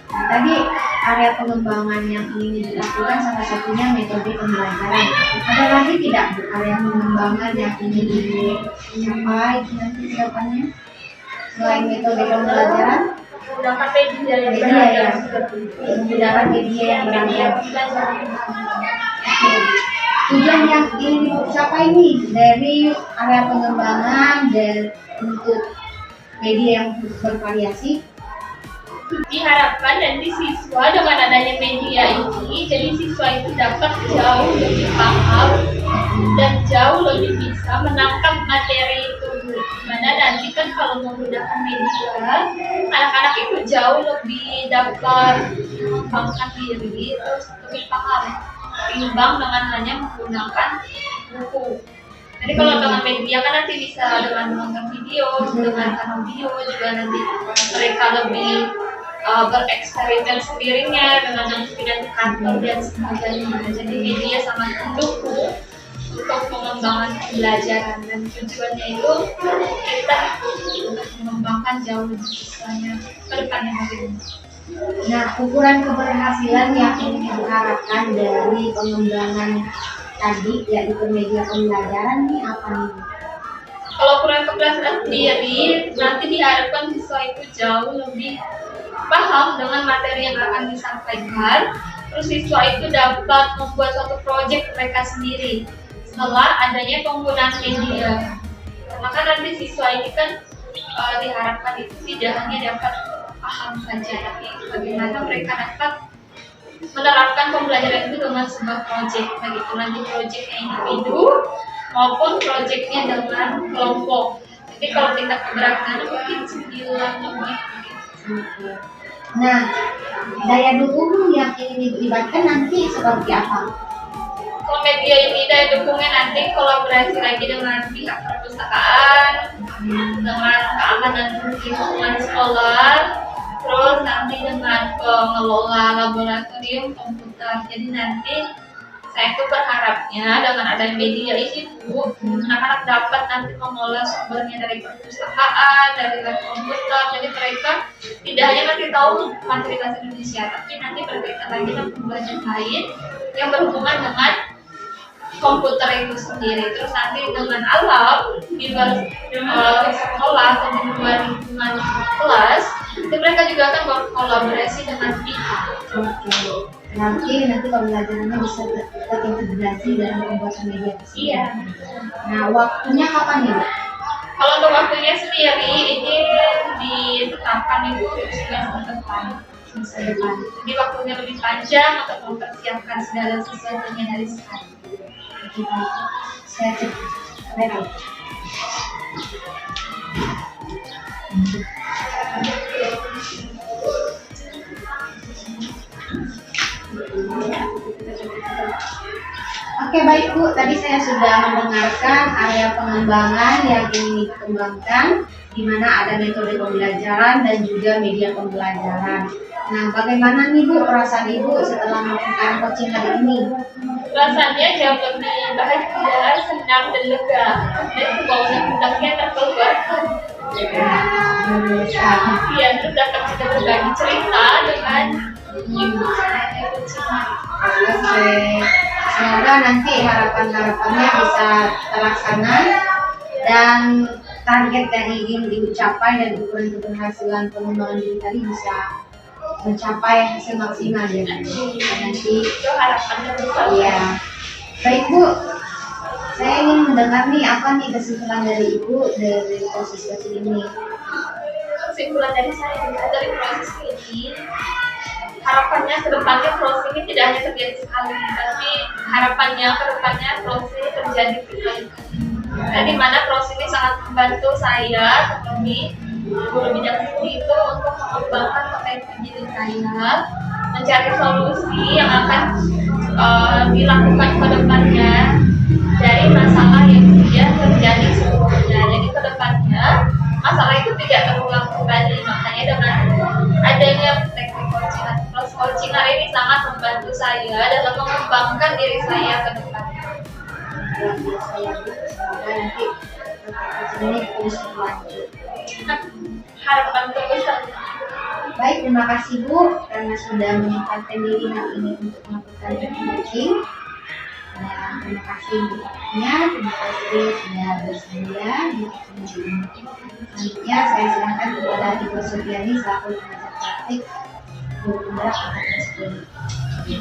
Speaker 1: Nah, tadi area pengembangan yang ingin dilakukan salah satunya metode pembelajaran. Ada lagi tidak Bu area pengembangan yang ingin dicapai nanti ke depannya? Selain metode pembelajaran,
Speaker 2: Menggunakan media yang
Speaker 1: media
Speaker 2: beragam.
Speaker 1: menggunakan media yang beragam. Oke. Tujuan yang ingin dicapai nih dari area pengembangan dan untuk media yang bervariasi.
Speaker 2: Diharapkan nanti siswa dengan adanya media ini, jadi siswa itu dapat jauh lebih paham dan jauh lebih bisa menangkap materi itu. Dimana nanti kan kalau menggunakan media, anak-anak itu jauh lebih dapat mengembangkan diri, terus lebih paham timbang dengan hanya menggunakan buku. Jadi kalau dengan media kan nanti bisa dengan menonton video, dengan audio juga nanti mereka lebih bereksperimen sendirinya dengan nanti kantor dan sebagainya. Jadi media sangat mendukung untuk pengembangan pembelajaran, dan tujuannya itu kita untuk mengembangkan jauh lebih banyak ke depannya bagaimana.
Speaker 1: Nah, ukuran keberhasilan yang ingin diharapkan dari pengembangan tadi, yaitu media pembelajaran nih apa nih?
Speaker 2: Kalau proyek keberhasilan sendiri, nanti diharapkan siswa itu jauh lebih paham dengan materi yang akan disampaikan. Terus siswa itu dapat membuat suatu proyek mereka sendiri setelah adanya penggunaan media. Maka nanti siswa ini kan diharapkan itu tidak hanya dapat paham saja, tapi bagaimana mereka dapat menerapkan pembelajaran itu dengan sebuah proyek, baik itu nanti proyeknya individu maupun proyeknya dengan kelompok. Jadi kalau tingkat keberhasilan mungkin 9 lebih.
Speaker 1: Nah, daya dukung yang ingin dilibatkan nanti seperti apa?
Speaker 2: Kalau media ini daya dukungnya nanti kolaborasi lagi dengan pihak perpustakaan, dengan keamanan lingkungan sekolah, terus nanti dengan pengelola laboratorium komputer. Jadi nanti saya tuh berharapnya dengan adanya media ini Bu, anak-anak dapat nanti mengolah sumbernya dari perpustakaan, dari lab komputer. Jadi mereka tidak hanya nanti tahu materi bahasa Indonesia, tapi nanti berkaitan lagi dengan pembelajaran lain yang berhubungan dengan komputer itu sendiri. Terus nanti dengan alam di luar sekolah atau di luar lingkungan kelas, itu mereka juga akan berkolaborasi dengan pihak.
Speaker 1: Nanti pembelajarannya bisa terintegrasi dalam pembuatan media.
Speaker 2: Iya.
Speaker 1: Nah, waktunya kapan nih, Bu?
Speaker 2: Kalau untuk waktunya sendiri ini ditetapkan itu semester depan. Jadi waktunya lebih panjang untuk mempersiapkan segala sesuatunya dari sekarang.
Speaker 1: Saya cek. Oke, baik Bu, tadi saya sudah mendengarkan area pengembangan yang ingin dikembangkan, di mana ada metode pembelajaran dan juga media pembelajaran. Nah, bagaimana nih Bu perasaan Ibu setelah melakukan coaching hari ini?
Speaker 2: Rasanya jauh lebih bahagia, senang dan lega. Dan semua undang-undangnya terkeluarkan. Iya, terus dapat kita berbagi cerita dengan Ibu.
Speaker 1: Oke, semoga nanti harapan-harapannya bisa terlaksana dan target yang ingin dicapai dan ukuran keberhasilan pengembangan diri tadi bisa mencapai hasil maksimal ya nanti.
Speaker 2: Itu harapannya besar.
Speaker 1: Iya. Baik Bu, saya ingin mendengar nih apa nih kesimpulan dari Ibu dari proses coaching ini.
Speaker 2: Kesimpulan dari saya dari proses ini, harapannya ke depannya proses ini tidak hanya terjadi sekali, tapi harapannya ke depannya proses ini terjadi berkali-kali. Dan di mana proses ini sangat membantu saya sebagai guru bidang studi itu untuk mengembangkan potensi diri saya, mencari solusi yang akan dilakukan ke depannya dari masalah yang sudah terjadi sebelumnya. Jadi ke depannya masalah itu tidak terulang kembali. Makanya dengan adanya teknik coaching hari ini sangat membantu saya dalam mengembangkan diri saya ke depannya.
Speaker 1: Luar biasa ya Bu, semoga nanti coaching ini terus berlanjut.
Speaker 2: Harapan terbesar.
Speaker 1: Baik, terima kasih Bu karena sudah menyempatkan diri hari ini untuk melakukan coaching. Dan terima kasih untuknya, terima kasih sudah bersedia di coaching ini. Selanjutnya saya silakan kepada Ibu Sufiani selaku pengajar praktik guru penggerak angkatan 10.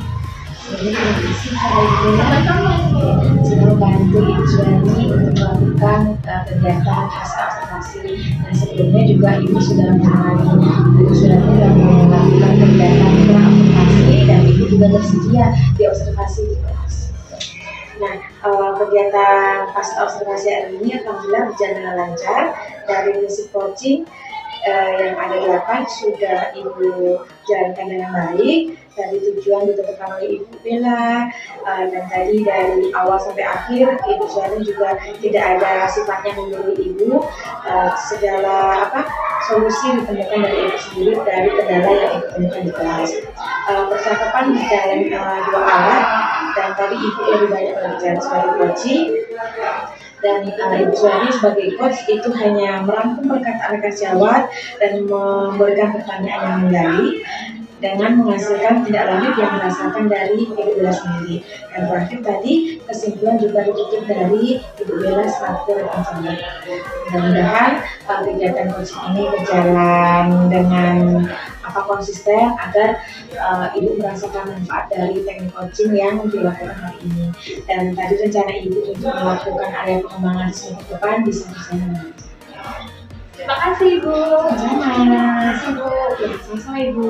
Speaker 1: Jadi terima kasih kepada Ibu sudah bantu Ibu Sufiani untuk melakukan kegiatan pasca observasi. Dan sebelumnya juga Ibu sudah menemani Ibu Sufiani dalam melakukan kegiatan observasi dan Ibu juga tersedia di observasi di kelas. Nah, kegiatan pasca observasi hari ini alhamdulillah berjalan lancar. Dari prinsip coaching yang ada 8 sudah Ibu jalankan dengan baik. Dari tujuan ditentukan oleh Ibu Bella dan tadi dari awal sampai akhir Ibu Sufiani juga tidak ada sifatnya menurut Ibu. Segala solusi ditemukan dari Ibu sendiri dari kendala yang Ibu temukan di kelas. Percakapan berjalan 2 arah dan tadi Ibu lebih banyak berbicara sebagai coaching dan Ibu Sufiani sebagai coach itu hanya merangkum perkataan rekan sejawat dan memberikan pertanyaan yang menggali.
Speaker 7: dengan menghasilkan tindak lanjut yang berdasarkan dari Ibu Bella sendiri. Dan terakhir tadi kesimpulan juga ditutup dari Ibu Bella selaku responsabil. Mudah-mudahan kegiatan coaching ini berjalan dengan konsisten agar Ibu merasakan manfaat dari teknik coaching yang dilakukan hari ini. Dan tadi rencana Ibu untuk melakukan area pengembangan di semester depan bisa berjalan. Terima kasih Ibu. Sama-sama. Terima kasih Ibu. Ya, sama-sama Ibu.